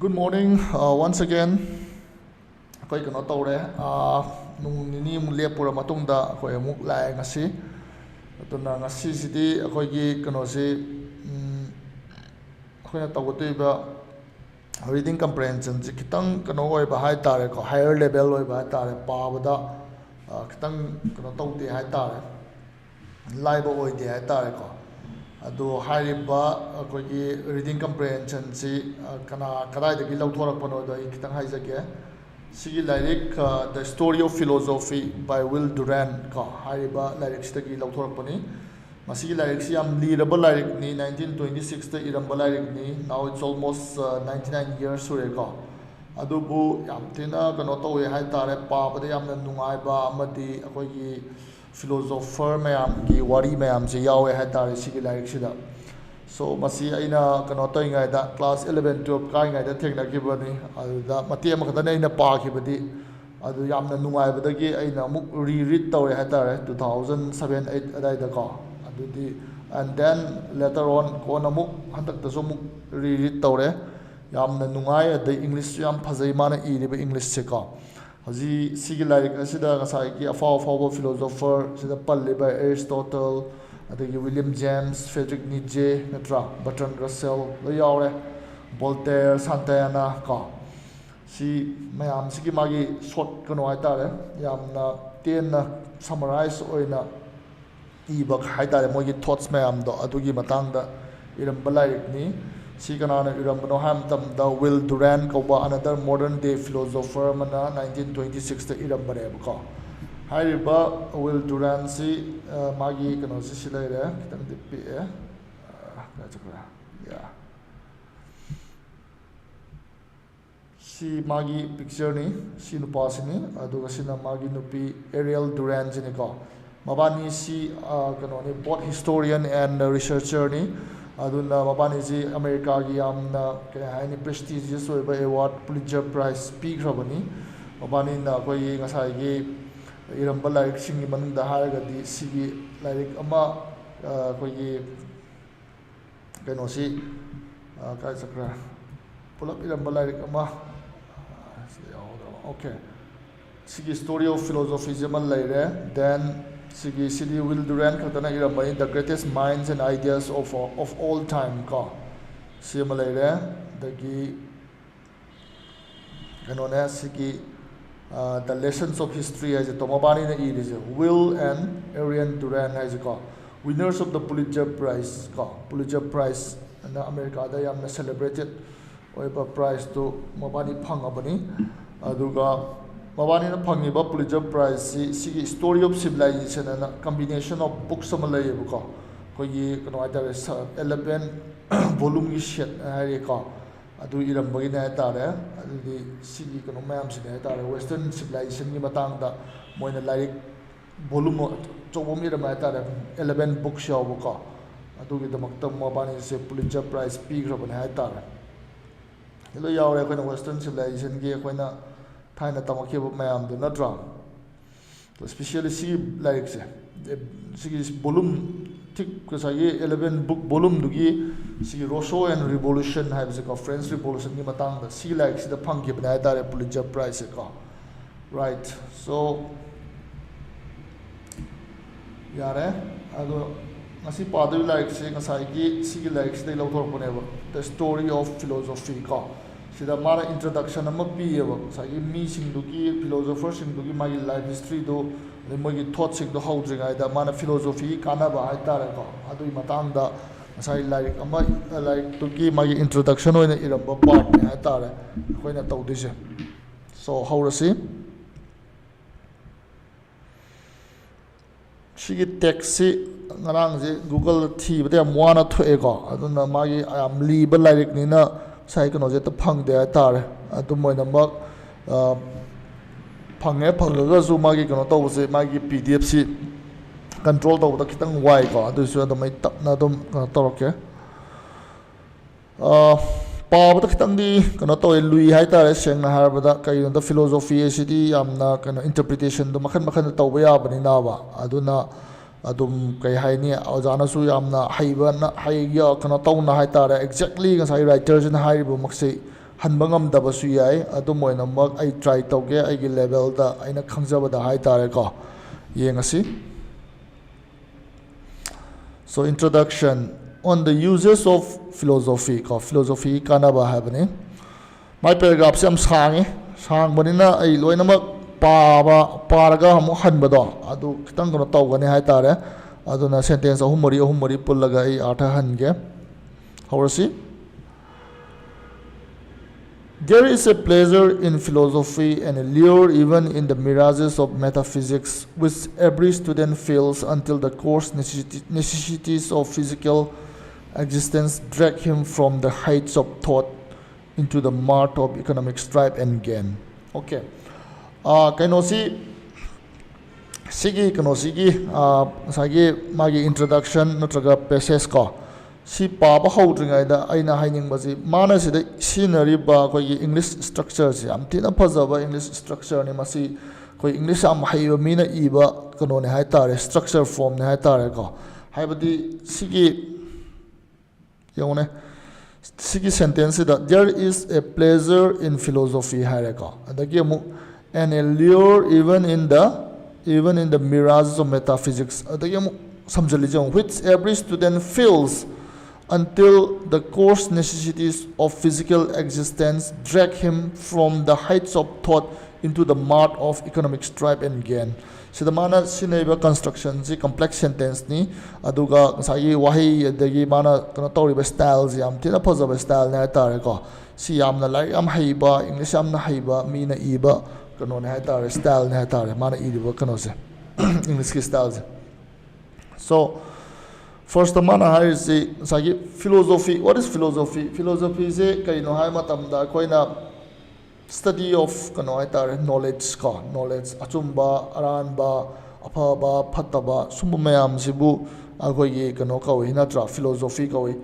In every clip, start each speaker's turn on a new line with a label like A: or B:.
A: Good morning. Once again, ꯑꯩꯈꯣꯏ ꯀꯩꯅꯣ ꯇꯧꯔꯦ. ꯅꯨꯡ ꯅꯤꯅꯤꯃꯨꯛ ꯂꯦꯞꯄꯨꯔ ꯃꯇꯨꯡꯗ ꯑꯩꯈꯣꯏ ꯑꯃꯨꯛ ꯂꯥꯛꯑꯦ ꯉꯁꯤ. ꯑꯗꯨꯅ ꯉꯁꯤꯁꯤꯗꯤ ꯑꯩꯈꯣꯏꯒꯤ ꯀꯩꯅꯣꯁꯤ ꯑꯩꯈꯣꯏꯅ ꯇꯧꯒꯗꯣꯏꯕ ꯔꯤꯗꯤꯡ ꯀꯝꯄ꯭ꯔꯦꯟꯁꯟꯁꯤ ꯈꯤꯇꯪ ꯀꯩꯅꯣ ꯑꯣꯏꯕ ꯍꯥꯏꯇꯥꯔꯦꯀꯣ, ꯍꯥꯏꯌꯔ ꯂꯦꯚꯦꯜ ꯑꯣꯏꯕ ꯍꯥꯏꯇꯥꯔꯦ. ꯄꯥꯕꯗ ꯈꯤꯇꯪ ꯀꯩꯅꯣ ꯇꯧꯗꯦ ꯍꯥꯏꯇꯥꯔꯦ, ꯂꯥꯏꯕ ꯑꯣꯏꯗꯦ ꯍꯥꯏꯇꯥꯔꯦꯀꯣ. ꯑꯗꯣ ꯍꯥꯏꯔꯤꯕ ꯑꯩꯈꯣꯏꯒꯤ ꯔꯤꯗꯤꯡ ꯀꯝꯄ꯭ꯔꯦꯟꯁꯟꯁꯤ ꯀꯗꯥꯏꯗꯒꯤ ꯂꯧꯊꯣꯔꯛꯄꯅꯣꯗꯣ ꯑꯩ ꯈꯤꯇꯪ ꯍꯥꯏꯖꯒꯦ. ꯁꯤꯒꯤ ꯂꯥꯏꯔꯤꯛ the story of philosophy by Will Durant ꯀꯣ ꯍꯥꯏꯔꯤꯕ ꯂꯥꯏꯔꯤꯛꯁꯤꯗꯒꯤ ꯂꯧꯊꯣꯔꯛꯄꯅꯤ. ꯃꯁꯤꯒꯤ ꯂꯥꯏꯔꯤꯛꯁꯤ ꯌꯥꯝ ꯂꯤꯔꯕ ꯂꯥꯏꯔꯤꯛꯅꯤ. 1926ꯇ ꯏꯔꯝꯕ ꯂꯥꯏꯔꯤꯛꯅꯤ. ꯅꯥꯎ ꯏꯠꯁ ꯑꯣꯜꯃꯣꯁ 99 years ꯁꯨꯔꯦꯀꯣ. ꯑꯗꯨꯕꯨ ꯌꯥꯝ ꯊꯤꯅ ꯀꯩꯅꯣ ꯇꯧꯋꯦ ꯍꯥꯏꯇꯥꯔꯦ, ꯄꯥꯕꯗ ꯌꯥꯝꯅ ꯅꯨꯡꯉꯥꯏꯕ ꯑꯃꯗꯤ ꯑꯩꯈꯣꯏꯒꯤ ꯐꯤꯂꯣꯁꯣꯐꯔ ꯃꯌꯥꯝꯒꯤ ꯋꯥꯔꯤ ꯃꯌꯥꯝꯁꯦ ꯌꯥꯎꯋꯦ ꯍꯥꯏꯇꯥꯔꯦ ꯁꯤꯒꯤ ꯂꯥꯏꯔꯤꯛꯁꯤꯗ. ꯁꯣ ꯃꯁꯤ ꯑꯩꯅ ꯀꯩꯅꯣ ꯇꯧꯔꯤꯉꯩꯗ ꯀ꯭ꯂꯥꯁ 11-12 ꯀꯥꯔꯤꯉꯩꯗ ꯊꯦꯡꯅꯈꯤꯕꯅꯤ. ꯑꯗꯨꯗ ꯃꯇꯦꯛ ꯑꯃꯈꯛꯇꯅꯤ ꯑꯩꯅ ꯄꯥꯈꯤꯕꯗꯤ. ꯑꯗꯨ ꯌꯥꯝꯅ ꯅꯨꯡꯉꯥꯏꯕꯗꯒꯤ ꯑꯩꯅ ꯑꯃꯨꯛ ꯔꯤꯗ ꯇꯧꯔꯦ ꯍꯥꯏꯇꯥꯔꯦ 2007-8 ꯑꯗꯥꯏꯗꯀꯣ. ꯑꯗꯨꯗꯤ ꯑꯦꯟ ꯗꯦꯟ ꯂꯦꯇꯔ ꯑꯣꯟ ꯀꯣꯟꯅ ꯑꯃꯨꯛ ꯍꯟꯗꯛꯇꯁꯨ ꯑꯃꯨꯛ ꯔꯤꯗ ꯇꯧꯔꯦ. ꯌꯥꯝꯅ ꯅꯨꯡꯉꯥꯏ. ꯑꯗꯩ ꯏꯪꯂꯤꯁꯁꯨ ꯌꯥꯝ ꯐꯖꯩ ꯃꯥꯅ ꯏꯔꯤꯕ ꯏꯪꯂꯤꯁꯁꯦꯀꯣ. ꯍꯧꯖꯤꯛ ꯁꯤꯒꯤ ꯂꯥꯏꯔꯤꯛ ꯑꯁꯤꯗ ꯉꯁꯥꯏꯒꯤ ꯑꯐꯥꯎꯕ ꯐꯤꯂꯣꯁꯣꯐꯔ ꯁꯤꯗ ꯄꯜꯂꯤꯕ ꯑꯦꯔꯤꯁꯇꯣꯇꯜ, ꯑꯗꯒꯤ ꯋꯤꯂꯤꯌꯝ ꯖꯦꯝꯁ, ꯐ꯭ꯔꯦꯗꯔꯤꯛ ꯅꯤꯠꯖꯦ, ꯅꯠꯇ꯭ꯔꯥ, ꯕꯔꯇ꯭ꯔꯟ ꯔꯁꯦꯜ ꯂꯣꯏ ꯌꯥꯎꯔꯦ, ꯚꯣꯜꯇꯦꯔ, ꯁꯥꯟꯇꯥꯌꯥꯅꯥ ꯀꯣ. ꯁꯤ ꯃꯌꯥꯝꯁꯤꯒꯤ ꯃꯥꯒꯤ ꯁꯣꯔꯠ ꯀꯩꯅꯣ ꯍꯥꯏꯇꯥꯔꯦ, ꯌꯥꯝꯅ ꯇꯦꯟꯅ ꯁꯝꯃꯔꯥꯏꯖ ꯑꯣꯏꯅ ꯏꯕ ꯍꯥꯏꯇꯥꯔꯦ ꯃꯣꯏꯒꯤ ꯊꯣꯠꯁ ꯃꯌꯥꯝꯗꯣ ꯑꯗꯨꯒꯤ ꯃꯇꯥꯡꯗ ꯏꯔꯝꯕ ꯂꯥꯏꯔꯤꯛꯅꯤ. ꯁꯤ ꯀꯅꯥꯅ ꯏꯔꯝꯕꯅꯣ ꯍꯥꯏꯕ ꯃꯇꯝꯗ ꯋꯤꯜ ꯗꯨꯔꯦꯟ ꯀꯧꯕ ꯑꯅꯗꯔ ꯃꯣꯗꯔꯟ ꯗꯦ ꯐꯤꯂꯣꯁꯣꯐꯔ ꯑꯃꯅ 1926ꯇ ꯏꯔꯝꯕꯅꯦꯕꯀꯣ. ꯍꯥꯏꯔꯤꯕ ꯋꯤꯜ ꯗꯨꯔꯦꯟꯁꯤ ꯃꯥꯒꯤ ꯀꯩꯅꯣꯁꯤ ꯁꯤ ꯂꯩꯔꯦ, ꯈꯤꯇꯪꯗꯤ ꯄꯤꯛꯑꯦ. ꯁꯤ ꯃꯥꯒꯤ ꯄꯤꯛꯆꯔꯅꯤ, ꯁꯤ ꯅꯨꯄꯥꯁꯤꯅꯤ, ꯑꯗꯨꯒ ꯁꯤꯅ ꯃꯥꯒꯤ ꯅꯨꯄꯤ ꯑꯦꯔꯤꯌꯦꯜ ꯗꯨꯔꯦꯟꯁꯤꯅꯤꯀꯣ. ꯃꯕꯥꯅꯤꯁꯤ ꯀꯩꯅꯣꯅꯤ, ꯕꯣꯠ ꯍꯤꯁꯇꯣꯔꯤꯌꯟ ꯑꯦꯟ ꯔꯤꯁꯔꯆꯔꯅꯤ. ꯑꯗꯨꯅ ꯃꯕꯥꯅꯤꯁꯤ ꯑꯃꯦꯔꯤꯀꯥꯒꯤ ꯌꯥꯝꯅ ꯀꯩ ꯍꯥꯏꯅꯤ ꯄ꯭ꯔꯦꯁꯇꯤꯖꯤꯌꯁ ꯑꯣꯏꯕ ꯑꯦꯋꯥꯔꯗ ꯄꯨꯂꯤꯠꯖꯔ ꯄ꯭ꯔꯥꯏꯖ ꯄꯤꯈ꯭ꯔꯕꯅꯤ. ꯃꯕꯥꯅꯤꯅ ꯑꯩꯈꯣꯏꯒꯤ ꯉꯁꯥꯏꯒꯤ ꯏꯔꯝꯕ ꯂꯥꯏꯔꯤꯛꯁꯤꯡꯒꯤ ꯃꯅꯨꯡꯗ ꯍꯥꯏꯔꯒꯗꯤ ꯁꯤꯒꯤ ꯂꯥꯏꯔꯤꯛ ꯑꯃ ꯑꯩꯈꯣꯏꯒꯤ ꯀꯩꯅꯣꯁꯤ ꯀꯥꯏ ꯆꯠꯈ꯭ꯔꯦ, ꯄꯨꯂꯞ ꯏꯔꯝꯕ ꯂꯥꯏꯔꯤꯛ ꯑꯃ ꯁꯤꯗ ꯌꯥꯎꯗ꯭ꯔꯕ. ꯑꯣꯀꯦ, ꯁꯤꯒꯤ ꯁ꯭ꯇꯣꯔꯤ ꯑꯣꯐ ꯐꯤꯂꯣꯁꯣꯐꯤꯁꯤ ꯑꯃ ꯂꯩꯔꯦ. ꯗꯦꯟ ꯁꯤꯗꯤ ꯋꯤꯜ ꯗꯨꯔꯦꯟ ꯈꯛꯇꯅ ꯏꯔꯝꯕꯅꯤ, the greatest minds and ideas of all time ꯀꯣ. ꯁꯤ ꯑꯃ ꯂꯩꯔꯦ. ꯑꯗꯒꯤ ꯀꯩꯅꯣꯅꯦ ꯁꯤꯒꯤ ꯗ ꯂꯦꯁꯟꯁ ꯑꯣꯐ ꯍꯤꯁꯇ꯭ꯔꯤ ꯍꯥꯏꯁꯦ ꯃꯕꯥꯅꯤꯅ ꯏꯔꯤꯁꯦ, ꯋꯤꯜ ꯑꯦꯟ ꯑꯦꯔꯤꯌꯟ ꯗꯨꯔꯦꯟ ꯍꯥꯏꯁꯦꯀꯣ. Winners of the Pulitzer Prize ꯀꯣ. ꯄꯨꯂꯤꯠꯖꯔ ꯄ꯭ꯔꯥꯏꯖ ꯑꯅ ꯑꯃꯦꯔꯤꯀꯥꯗ ꯌꯥꯝꯅ ꯁꯦꯂꯦꯕ꯭ꯔꯦꯇꯦꯠ ꯑꯣꯏꯕ ꯄ꯭ꯔꯥꯏꯖꯇꯨ ꯃꯕꯥꯅꯤ ꯐꯪꯉꯕꯅꯤ. ꯑꯗꯨꯒ ꯃꯕꯥꯅꯤꯅ ꯐꯪꯉꯤꯕ ꯄꯨꯂꯤꯠꯖꯔ ꯄ꯭ꯔꯥꯏꯖꯁꯤ ꯁꯤꯒꯤ ꯁ꯭ꯇꯣꯔꯤ ꯑꯣꯐ ꯁꯤꯚꯤꯂꯥꯏꯖꯦꯁꯟ ꯑꯅ ꯀꯝꯕꯤꯅꯦꯁꯟ ꯑꯣꯐ ꯕꯨꯛꯁ ꯑꯃ ꯂꯩꯌꯦꯕꯀꯣ. ꯑꯩꯈꯣꯏꯒꯤ ꯀꯩꯅꯣ ꯍꯥꯏꯇꯥꯔꯦ 11 ꯚꯣꯂꯨꯝꯒꯤ ꯁꯦꯠ ꯍꯥꯏꯔꯦꯀꯣ. ꯑꯗꯨ ꯏꯔꯝꯕꯒꯤꯅꯦ ꯍꯥꯏꯇꯥꯔꯦ. ꯑꯗꯨꯗꯤ ꯁꯤꯒꯤ ꯀꯩꯅꯣ ꯃꯌꯥꯝꯁꯤꯅꯦ ꯍꯥꯏꯇꯥꯔꯦ, ꯋꯦꯁꯇꯔꯟ ꯁꯤꯚꯤꯂꯥꯏꯖꯦꯁꯟꯒꯤ ꯃꯇꯥꯡꯗ ꯃꯣꯏꯅ ꯂꯥꯏꯔꯤꯛ ꯚꯣꯂꯨꯝ ꯑꯆꯧꯕ ꯑꯃ ꯏꯔꯝꯕ ꯍꯥꯏꯇꯥꯔꯦ, 11 ꯕꯨꯛꯁ ꯌꯥꯎꯕꯀꯣ. ꯑꯗꯨꯒꯤꯗꯃꯛꯇ ꯃꯕꯥꯅꯤꯁꯦ ꯄꯨꯂꯤꯠꯖꯔ ꯄ꯭ꯔꯥꯏꯖ ꯄꯤꯈ꯭ꯔꯕꯅꯦ ꯍꯥꯏꯇꯥꯔꯦ. ꯂꯣꯏ ꯌꯥꯎꯔꯦ ꯑꯩꯈꯣꯏꯅ ꯋꯦꯁꯇꯔꯟ ꯁꯤꯚꯤꯂꯥꯏꯖꯦꯁꯟꯒꯤ ꯑꯩꯈꯣꯏꯅ ꯊꯥꯏꯅ ꯇꯝꯃꯛꯈꯤꯕ ꯃꯌꯥꯝꯗꯨ ꯅꯠꯇ꯭ꯔꯥ. ꯏꯁꯄꯤꯁꯤꯌꯦꯜꯂꯤ ꯁꯤꯒꯤ ꯂꯥꯏꯔꯤꯛꯁꯦ, ꯁꯤꯒꯤ ꯚꯣꯂꯨꯝ ꯊꯤꯛ ꯉꯁꯥꯏꯒꯤ 11 ꯕꯨꯛ ꯚꯣꯂꯨꯝꯗꯨꯒꯤ ꯁꯤꯒꯤ ꯔꯣꯁꯣ ꯑꯦꯟ ꯔꯤꯚꯣꯂꯨꯁꯟ ꯍꯥꯏꯕꯁꯦꯀꯣ, ꯐ꯭ꯔꯦꯟꯁ ꯔꯤꯚꯣꯂꯨꯁꯟꯒꯤ ꯃꯇꯥꯡꯗ ꯁꯤꯒꯤ ꯂꯥꯏꯔꯤꯛꯁꯤꯗ ꯐꯪꯈꯤꯕꯅꯦ ꯍꯥꯏꯇꯥꯔꯦ ꯄꯨꯂꯤꯠꯖꯔ ꯄ꯭ꯔꯥꯏꯖꯁꯦꯀꯣ. ꯔꯥꯏꯠ. ꯁꯣ ꯌꯥꯔꯦ. ꯑꯗꯣ ꯉꯁꯤ ꯄꯥꯗꯣꯏꯕ ꯂꯥꯏꯔꯤꯛꯁꯦ ꯉꯁꯥꯏꯒꯤ ꯁꯤꯒꯤ ꯂꯥꯏꯔꯤꯛꯁꯤꯗꯒꯤ ꯂꯧꯊꯣꯔꯛꯄꯅꯦꯕ, ꯗ ꯁ꯭ꯇꯣꯔꯤ ꯑꯣꯐ ꯐꯤꯂꯣꯁꯣꯐꯤ ꯀꯣ. ꯁꯤꯗ ꯃꯥꯅ ꯏꯟꯇ꯭ꯔꯗꯛꯁꯟ ꯑꯃ ꯄꯤꯌꯦꯕ, ꯉꯁꯥꯏꯒꯤ ꯃꯤꯁꯤꯡꯗꯨꯒꯤ ꯐꯤꯂꯣꯁꯣꯐꯔꯁꯤꯡꯗꯨꯒꯤ ꯃꯥꯒꯤ ꯂꯥꯏꯐ ꯍꯤꯁꯇ꯭ꯔꯤꯗꯨ, ꯑꯗꯩ ꯃꯣꯏꯒꯤ ꯊꯣꯠꯁꯤꯡꯗꯣ ꯍꯧꯗ꯭ꯔꯤꯉꯩꯗ ꯃꯥꯅ ꯐꯤꯂꯣꯁꯣꯐꯤꯒꯤ ꯀꯥꯟꯅꯕ ꯍꯥꯏꯇꯥꯔꯦꯀꯣ. ꯑꯗꯨꯒꯤ ꯃꯇꯥꯡꯗ ꯉꯁꯥꯏ ꯂꯥꯏꯔꯤꯛꯇꯨꯒꯤ ꯃꯥꯒꯤ ꯏꯟꯇ꯭ꯔꯗꯛꯁꯟ ꯑꯣꯏꯅ ꯏꯔꯝꯕ ꯄꯥꯔꯠꯅꯦ ꯍꯥꯏꯇꯥꯔꯦ ꯑꯩꯈꯣꯏꯅ ꯇꯧꯗꯣꯏꯁꯦ. ꯁꯣ ꯍꯧꯔꯁꯤ. ꯁꯤꯒꯤ ꯇꯦꯛꯁꯁꯤ ꯉꯔꯥꯡꯁꯦ ꯒꯨꯒꯜꯗ ꯊꯤꯕꯗ ꯌꯥꯝ ꯋꯥꯅ ꯊꯣꯛꯑꯦꯀꯣ. ꯑꯗꯨꯅ ꯃꯥꯒꯤ ꯌꯥꯝ ꯂꯤꯕ ꯂꯥꯏꯔꯤꯛꯅꯤꯅ ꯉꯁꯥꯏ ꯀꯩꯅꯣꯁꯦ ꯍꯦꯛꯇ ꯐꯪꯗꯦ ꯍꯥꯏꯇꯥꯔꯦ. ꯑꯗꯨꯝ ꯑꯣꯏꯅꯃꯛ ꯐꯪꯉꯒꯁꯨ ꯃꯥꯒꯤ ꯀꯩꯅꯣ ꯇꯧꯕꯁꯦ, ꯃꯥꯒꯤ PDF ꯁꯤ ꯀꯟꯇ꯭ꯔꯣꯜ ꯇꯧꯕꯗ ꯈꯤꯇꯪ ꯋꯥꯏꯀꯣ. ꯑꯗꯨꯏꯁꯨ ꯑꯗꯨꯝ ꯑꯩ ꯇꯞꯅ ꯑꯗꯨꯝ ꯀꯩꯅꯣ ꯇꯧꯔꯛꯀꯦ. ꯄꯥꯕꯗ ꯈꯤꯇꯪꯗꯤ ꯀꯩꯅꯣ ꯇꯧꯋꯦ, ꯂꯨꯏ ꯍꯥꯏꯇꯥꯔꯦ ꯁꯦꯡꯅ ꯍꯥꯏꯔꯕꯗ. ꯀꯩꯒꯤꯅꯣꯗ ꯐꯤꯂꯣꯁꯣꯐꯤ ꯑꯁꯤꯗꯤ ꯌꯥꯝꯅ ꯀꯩꯅꯣ ꯏꯟꯇꯔꯄ꯭ꯔꯤꯇꯦꯁꯟꯗꯣ ꯃꯈꯜ ꯃꯈꯜ ꯇꯧꯕ ꯌꯥꯕꯅꯤꯅꯕ. ꯑꯗꯨꯅ ꯑꯗꯨꯝ ꯀꯩ ꯍꯥꯏꯅꯤ, ꯑꯣꯖꯥꯅꯁꯨ ꯌꯥꯝꯅ ꯀꯩꯅꯣ ꯇꯧꯅ ꯍꯥꯏꯇꯥꯔꯦ, ꯑꯦꯛꯖꯦꯛꯂꯤ ꯉꯁꯥꯏ ꯔꯥꯏꯇꯔꯁꯤꯅ ꯍꯥꯏꯔꯤꯕꯃꯛꯁꯤ hanba ngamdabasu yai adu moina mak ai try tauge aigi level da aina khangjabada hai tare ko yengasi. So introduction on the uses of philosophy ko philosophy kanaba habani my paragraph sam sangi sang banina ai loinamak paraga hamu hanbado adu kitang kono tawgani hai tare aduna sentence ahumari pullaga ai artha hange hawrasi. There is a pleasure in philosophy and a lure even in the mirages of metaphysics, which every student feels until the coarse necessities of physical existence drag him from the heights of thought into the mart of economic strife and gain. Okay. Kainosi sigi magi introduction natraga passage ko si paba hawdringaida aina hainingbaji mana sida sinariba koi English structure si amtina phajaba English structure ni masi koi English am haiba mina iba kano ne hai tare structure form ne hai tare ko haibadi sigi yone sigi sentence that there is a pleasure in philosophy hai ko adagi amu and a lure even in the mirages of metaphysics adagi amu samjali jong which every student feels until the coarse necessities of physical existence drag him from the heights of thought into the mart of economic strife and gain. So the mana sinaiba construction si complex sentence ni aduga ngasai wahi adagi mana kana tawriba styles yam tina phajaba style ne tare ko si yamna lai am haiba English amna haiba mina iba kano ne tare style ne tare mana idiba kano se English ki styles. So first mana hai si sagi philosophy. What is philosophy? Philosophy is a kaino hai matamda koina study of kano hai tare knowledge ka knowledge achumba aranba aphaba phataba sumbu mayam sibu agoi ye kano kawi natra philosophy kawi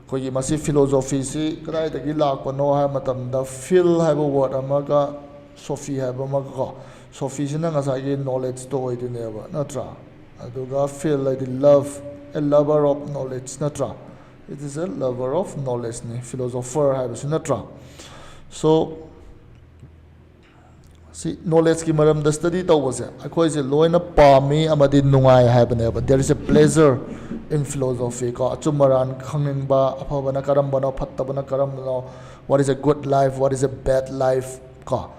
A: koi masi philosophy si kadai dagi lakpano hai matamda phil hai word amaga Sophie hai amaga Sophie sina ngasai knowledge to idineba natra aduga phil like the love a lover of knowledge natra it is a lover of knowledge ni philosopher hai natra. So see knowledge ki maram da study tawbase akhoi je loina pami amadi nungai hai bane but there is a pleasure in philosophy ko achumaran khangingba aphabana karambana phattabana karambana what is a good life what is a bad life ko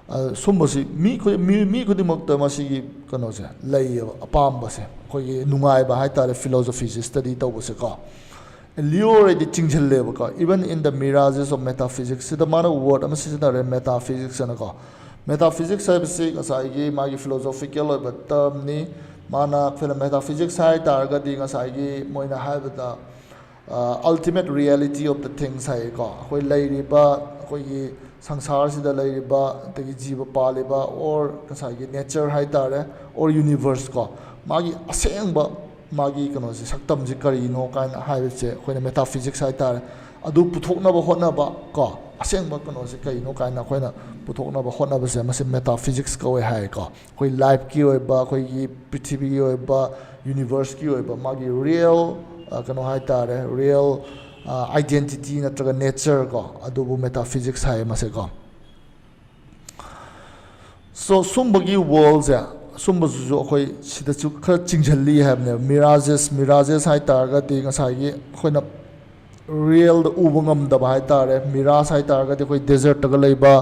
A: sumbosi mi khudimok masi kano se lay apamba se koi nungai ba hai tare philosophy study tawbase ko lure the chingjalle ko even in the mirages of metaphysics the mana word am sisina metaphysics na ko metaphysics service ngasai gi magi philosophical but term ni mana phila metaphysics hai targa di ngasai gi moina haibata ultimate reality of the things hai ko koi lairiba koi sangsar sida lairiba tegi jiba paliba or ngasai gi nature hai tare or universe ko magi asengba magi kano se saktam ji kari no kain hai se koi metaphysics hai tare adu puthokna ba hotna ba ko asengba kano se kai no kain na koi na puthokna ba hotna ba se mase metaphysics ko hai ko koi life ki oi ba koi gi prithvi ki oi ba universe ki oi ba magi real kano hai tare real identity natraga nature ko adubu metaphysics hai mase ko. So sumbagi worlds ya sumba ju akhoi sida chu khar chingjalli habne mirages hai targa ti ngasai gi khoina real ubangam da hai tare mirage hai targa ti khoi desert ga leiba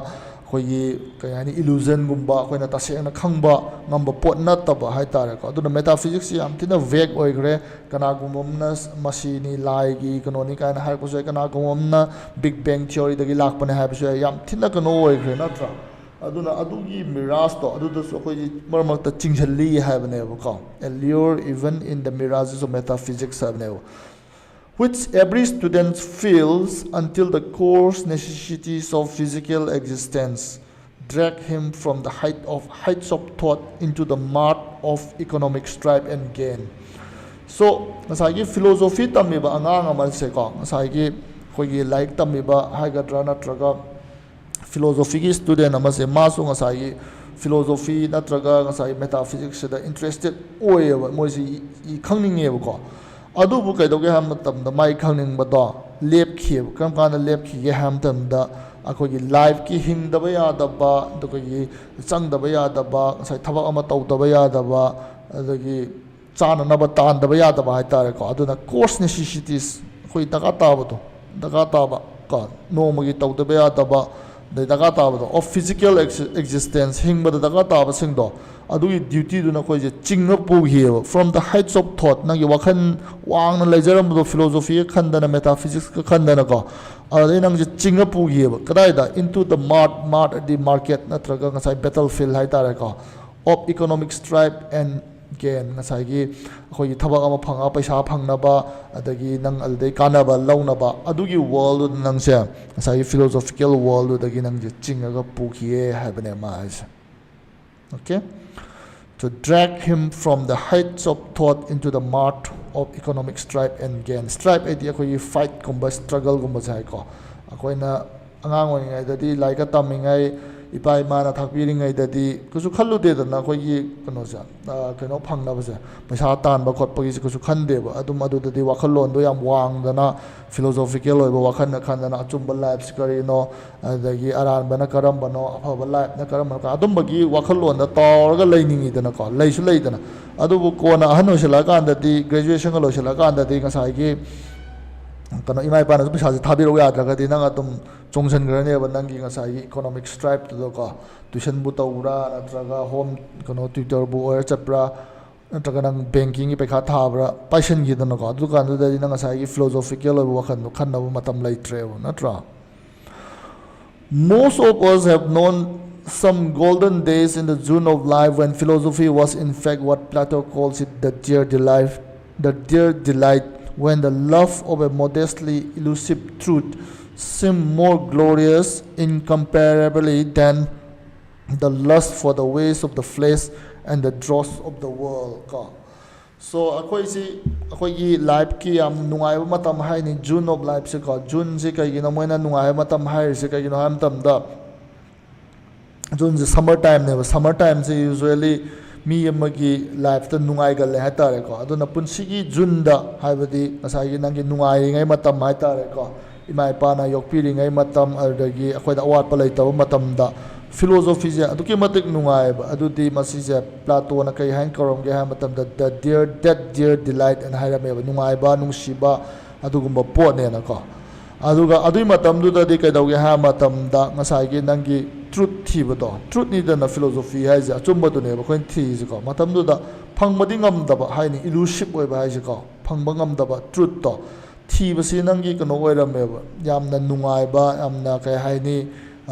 A: khoi gi kayani illusion gumba khoina tasena khangba ngamba pot na taba hai tare ko aduna metaphysics yam tina vague oi gre kana gumomna machine lai gi kanoni kana hai ko sai kana gumomna big bang theory da gi lakpane hai so yam tina kano oi gre natra aduna adugi mirage to aduda so khoi marmakta chingjalli habne ko allure even in the mirages of metaphysics habne which every student feels until the coarse necessities of physical existence drag him from the heights of thought into the mart of economic strife and gain. So ngasai philosophy tamiba angang amal se ko ngasai khoi like tamiba haigadra natraga philosophy ki student amase masu ngasai philosophy natraga ngasai metaphysics da interested oyewa moisi khangninge ko adubu kaidoge ham matamda mai khangning bado lep khib kam kana lep khige ham tamda ꯑꯩꯈꯣꯏꯒꯤ ꯂꯥꯏꯐꯀꯤ ꯍꯤꯡꯗꯕ ꯌꯥꯗꯕ ꯑꯩꯈꯣꯏꯒꯤ ꯆꯪꯗꯕ ꯌꯥꯗꯕ ꯉꯁꯥꯏ ꯊꯕꯛ ꯑꯃ ꯇꯧꯗꯕ ꯌꯥꯗꯕ ꯑꯗꯒꯤ ꯆꯥꯅꯅꯕ ꯇꯥꯟꯗꯕ ꯌꯥꯗꯕ ꯍꯥꯏꯇꯥꯔꯦꯀꯣ ꯑꯗꯨꯅ ꯀꯣꯔꯁ ꯅꯦꯁꯦꯁꯤꯇꯤꯁ ꯑꯩꯈꯣꯏ ꯗꯔꯀꯥꯔ ꯇꯥꯕ ꯀꯣ ꯅꯣꯡꯃꯒꯤ ꯇꯧꯗꯕ ꯌꯥꯗꯕ ꯑꯗꯩ ꯗꯔꯀꯥꯔ ꯇꯥꯕꯗꯣ ꯑꯣꯐ ꯐꯤꯖꯤꯀꯦꯜ ꯑꯦꯛꯖꯤꯁꯇꯦꯟꯁ ꯍꯤꯡꯕꯗ ꯗꯔꯀꯥꯔ ꯇꯥꯕꯁꯤꯡꯗꯣ ꯑꯗꯨꯒꯤ ꯗ꯭ꯌꯨꯇꯤꯗꯨꯅ ꯑꯩꯈꯣꯏꯁꯦ ꯆꯤꯡꯉ ꯄꯨꯈꯤꯑꯕ ꯐ꯭ꯔꯣꯝ ꯗ ꯍꯥꯏꯠꯁ ꯑꯣꯐ ꯊꯣꯠ ꯅꯪꯒꯤ ꯋꯥꯈꯜ ꯋꯥꯡꯅ ꯂꯩꯖꯔꯝꯕꯗꯣ ꯐꯤꯂꯣꯁꯣꯐꯤꯒ ꯈꯟꯗꯅ ꯃꯦꯇꯥꯐꯤꯖꯤꯛꯁꯀ ꯈꯟꯗꯅꯀꯣ ꯑꯗꯨꯗꯩ ꯅꯪꯁꯦ ꯆꯤꯡꯉ ꯄꯨꯈꯤꯑꯕ ꯀꯗꯥꯏꯗ ꯏꯟꯇꯨ ꯗ ꯃꯥꯔꯠ ꯑꯗꯤ ꯃꯥꯔꯀꯦꯠ ꯅꯠꯇ꯭ꯔꯒ ꯉꯁꯥꯏ ꯕꯦꯇꯜ ꯐꯤꯜ ꯍꯥꯏꯇꯥꯔꯦꯀꯣ ꯑꯣꯐ ꯏꯀꯣꯅꯣꯃꯤꯛ ꯁꯇ꯭ꯔꯥꯏꯞ ꯑꯦꯟ ꯒꯦꯟ ꯉꯁꯥꯏꯒꯤ ꯑꯩꯈꯣꯏꯒꯤ ꯊꯕꯛ ꯑꯃ ꯐꯪꯉꯒ ꯄꯩꯁꯥ ꯐꯪꯅꯕ ꯑꯗꯒꯤ ꯅꯪ ꯑꯗꯨꯗꯩ ꯀꯥꯟꯅꯕ ꯂꯧꯅꯕ ꯑꯗꯨꯒꯤ ꯋꯥꯔꯜꯗꯨꯗ ꯅꯪꯁꯦ ꯉꯁꯥꯏꯒꯤ ꯐꯤꯂꯣꯁꯣꯐꯤꯀꯦꯜ ꯋꯥꯔꯜꯗꯨꯗꯒꯤ ꯅꯪꯁꯦ ꯆꯤꯡꯉꯒ ꯄꯨꯈꯤꯌꯦ ꯍꯥꯏꯕꯅꯦ ꯃꯥ ꯍꯥꯏꯁꯦ okay to drag him from the heights of thought into the mart of economic stripe and gain. Stripe ꯍꯥꯏꯗꯤ ꯑꯩꯈꯣꯏꯒꯤ ꯐꯥꯏꯠꯀꯨꯝꯕ ꯁ꯭ꯇ꯭ꯔꯒꯜꯒꯨꯝꯕꯁꯦ ꯍꯥꯏꯀꯣ ꯑꯩꯈꯣꯏꯅ ꯑꯉꯥꯡ ꯑꯣꯏꯔꯤꯉꯩꯗꯗꯤ ꯂꯥꯏꯔꯤꯛꯀ ꯇꯝꯃꯤꯉꯩ ꯏꯄꯥ ꯏꯃꯥꯅ ꯊꯥꯛꯄꯤꯔꯤꯉꯩꯗꯗꯤ ꯀꯩꯁꯨ ꯈꯜꯂꯨꯗꯦꯗꯅ ꯑꯩꯈꯣꯏꯒꯤ ꯀꯩꯅꯣꯁꯦ ꯀꯩꯅꯣ ꯐꯪꯅꯕꯁꯦ ꯄꯩꯁꯥ ꯇꯥꯟꯕ ꯈꯣꯠꯄꯒꯤꯁꯦ ꯀꯩꯁꯨ ꯈꯟꯗꯦꯕ ꯑꯗꯨꯝ ꯑꯗꯨꯗꯗꯤ ꯋꯥꯈꯜꯂꯣꯟꯗꯣ ꯌꯥꯝ ꯋꯥꯡꯗꯅ ꯐꯤꯂꯣꯁꯣꯐꯤꯀꯦꯜ ꯑꯣꯏꯕ ꯋꯥꯈꯜꯅ ꯈꯟꯗꯅ ꯑꯆꯨꯝꯕ ꯂꯥꯏꯐꯁꯤ ꯀꯔꯤꯅꯣ ꯑꯗꯒꯤ ꯑꯔꯥꯟꯕꯅ ꯀꯔꯝꯕꯅꯣ ꯑꯐꯕ ꯂꯥꯏꯐꯅ ꯀꯔꯝꯕꯅꯣ ꯑꯗꯨꯝꯕꯒꯤ ꯋꯥꯈꯜꯂꯣꯟꯗ ꯇꯥꯎꯔꯒ ꯂꯩꯅꯤꯡꯉꯤꯗꯅꯀꯣ ꯂꯩꯁꯨ ꯂꯩꯗꯅ ꯑꯗꯨꯕꯨ ꯀꯣꯟꯅ ꯑꯍꯟ ꯑꯣꯏꯁꯤꯜꯂꯛꯑꯀꯥꯟꯗꯗꯤ ꯒ꯭ꯔꯦꯖꯨꯑꯦꯁꯟꯒ ꯂꯣꯏꯁꯤꯜꯂꯛꯑꯀꯥꯟꯗꯗꯤ ꯉꯁꯥꯏꯒꯤ ꯀꯩꯅꯣ ꯏꯃꯥ ꯏꯄꯥꯅꯁꯨ ꯄꯩꯁꯥꯁꯦ ꯊꯥꯕꯤꯔꯛꯎ ꯌꯥꯗ꯭ꯔꯒꯗꯤ ꯅꯪ ꯑꯗꯨꯝ ꯆꯣꯡꯁꯤꯟꯈ꯭ꯔꯅꯦꯕ ꯅꯪꯒꯤ ꯉꯁꯥꯏꯒꯤ ꯏꯀꯣꯅꯣꯃꯤꯛ ꯁꯇ꯭ꯔꯥꯏꯞꯇꯨꯗꯀꯣ ꯇꯨꯏꯁꯟꯕꯨ ꯇꯧꯕ꯭ꯔꯥ ꯅꯠꯇ꯭ꯔꯒ ꯍꯣꯝ ꯀꯩꯅꯣ ꯇ꯭ꯌꯨꯇꯔꯕꯨ ꯑꯣꯏꯔ ꯆꯠꯄ꯭ꯔꯥ ꯅꯠꯇ꯭ꯔꯒ ꯅꯪ ꯕꯦꯡꯀꯤꯡꯒꯤ ꯄꯩꯈꯥ ꯊꯥꯕ꯭ꯔꯥ ꯄꯥꯏꯁꯤꯟꯈꯤꯗꯅꯀꯣ ꯑꯗꯨꯀꯥꯟꯗꯨꯗꯗꯤ ꯅꯪ ꯉꯁꯥꯏꯒꯤ ꯐꯤꯂꯣꯁꯣꯐꯤꯀꯦꯜ ꯑꯣꯏꯕ ꯋꯥꯈꯜꯗꯣ ꯈꯟꯅꯕ ꯃꯇꯝ ꯂꯩꯇ꯭ꯔꯦꯕ ꯅꯠꯇ꯭ꯔꯥ most of us have known some golden days in the June of life when philosophy was in fact what Plato calls it the dear delight when the love of a modestly elusive truth seemed more glorious incomparably than the lust for the ways of the flesh and the dross of the world ꯀꯣ so ꯑꯩꯈꯣꯏꯒꯤ ꯂꯥꯏꯐꯀꯤ ꯌꯥꯝ ꯅꯨꯡꯉꯥꯏꯕ ꯃꯇꯝ ꯍꯥꯏꯅꯤ June of ꯂꯥꯏꯐꯁꯦ ꯀꯣ ꯖꯨꯟꯁꯤ ꯀꯩꯒꯤꯅꯣ ꯃꯣꯏꯅ ꯅꯨꯡꯉꯥꯏꯕ ꯃꯇꯝ ꯍꯥꯏꯔꯤꯁꯦ ꯀꯩꯒꯤꯅꯣ ꯍꯥꯏꯕ ꯃꯇꯝꯗ ꯖꯨꯟꯁꯦ ꯁꯝꯃꯔ ꯇꯥꯏꯝꯅꯦꯕ ꯁꯝꯃꯔ ꯇꯥꯏꯝꯁꯦ ꯌꯨꯖ꯭ꯋꯦꯂꯤ ꯃꯤ ꯑꯃꯒꯤ ꯂꯥꯏꯐꯇ ꯅꯨꯡꯉꯥꯏꯒꯜꯂꯦ ꯍꯥꯏꯇꯥꯔꯦꯀꯣ ꯑꯗꯨꯅ ꯄꯨꯟꯁꯤꯒꯤ ꯖꯨꯟꯗ ꯍꯥꯏꯕꯗꯤ ꯉꯁꯥꯏꯒꯤ ꯅꯪꯒꯤ ꯅꯨꯡꯉꯥꯏꯔꯤꯉꯩ ꯃꯇꯝ ꯍꯥꯏꯇꯥꯔꯦꯀꯣ ꯏꯃꯥ ꯏꯄꯥꯅ ꯌꯣꯛꯄꯤꯔꯤꯉꯩ ꯃꯇꯝ ꯑꯗꯨꯗꯒꯤ ꯑꯩꯈꯣꯏꯗ ꯑꯋꯥꯠꯄ ꯂꯩꯇꯕ ꯃꯇꯝꯗ ꯐꯤꯂꯣꯁꯣꯐꯤꯁꯦ ꯑꯗꯨꯛꯀꯤ ꯃꯇꯤꯛ ꯅꯨꯡꯉꯥꯏꯑꯕ ꯑꯗꯨꯗꯤ ꯃꯁꯤꯁꯦ ꯄ꯭ꯂꯥꯇꯣꯅ ꯀꯩ ꯍꯥꯏꯅ ꯀꯧꯔꯝꯒꯦ ꯍꯥꯏꯕ ꯃꯇꯝꯗ ꯗꯦꯠ ꯗꯤꯌꯔ ꯗꯤꯂꯥꯏꯠ ꯑꯅ ꯍꯥꯏꯔꯝꯃꯦꯕ ꯅꯨꯡꯉꯥꯏꯕ ꯅꯨꯡꯁꯤꯕ ꯑꯗꯨꯒꯨꯝꯕ ꯄꯣꯠꯅꯦꯅꯀꯣ ꯑꯗꯨꯒ ꯑꯗꯨꯒꯤ ꯃꯇꯝꯗꯨꯗꯗꯤ ꯀꯩꯗꯧꯒꯦ ꯍꯥꯏꯕ ꯃꯇꯝꯗ ꯉꯁꯥꯏꯒꯤ ꯅꯪꯒꯤ ꯇ꯭ꯔꯨꯠ ꯊꯤꯕꯗꯣ ꯇ꯭ꯔꯨꯠꯅꯤꯗꯅ ꯐꯤꯂꯣꯁꯣꯐꯤ ꯍꯥꯏꯁꯦ ꯑꯆꯨꯝꯕꯗꯨꯅꯦꯕ ꯑꯩꯈꯣꯏꯅ ꯊꯤꯔꯤꯁꯤꯀꯣ ꯃꯇꯝꯗꯨꯗ ꯐꯪꯕꯗꯤ ꯉꯝꯗꯕ ꯍꯥꯏꯅꯤꯏꯂꯨꯁꯤꯞ ꯑꯣꯏꯕ ꯍꯥꯏꯁꯦꯀꯣ ꯐꯪꯕ ꯉꯝꯗꯕ ꯇ꯭ꯔꯨꯠꯇꯣ ꯊꯤꯕꯁꯤ ꯅꯪꯒꯤ ꯀꯩꯅꯣ ꯑꯣꯏꯔꯝꯃꯦꯕ ꯌꯥꯝꯅ ꯅꯨꯡꯉꯥꯏꯕ ꯌꯥꯝꯅ ꯀꯩ ꯍꯥꯏꯅꯤ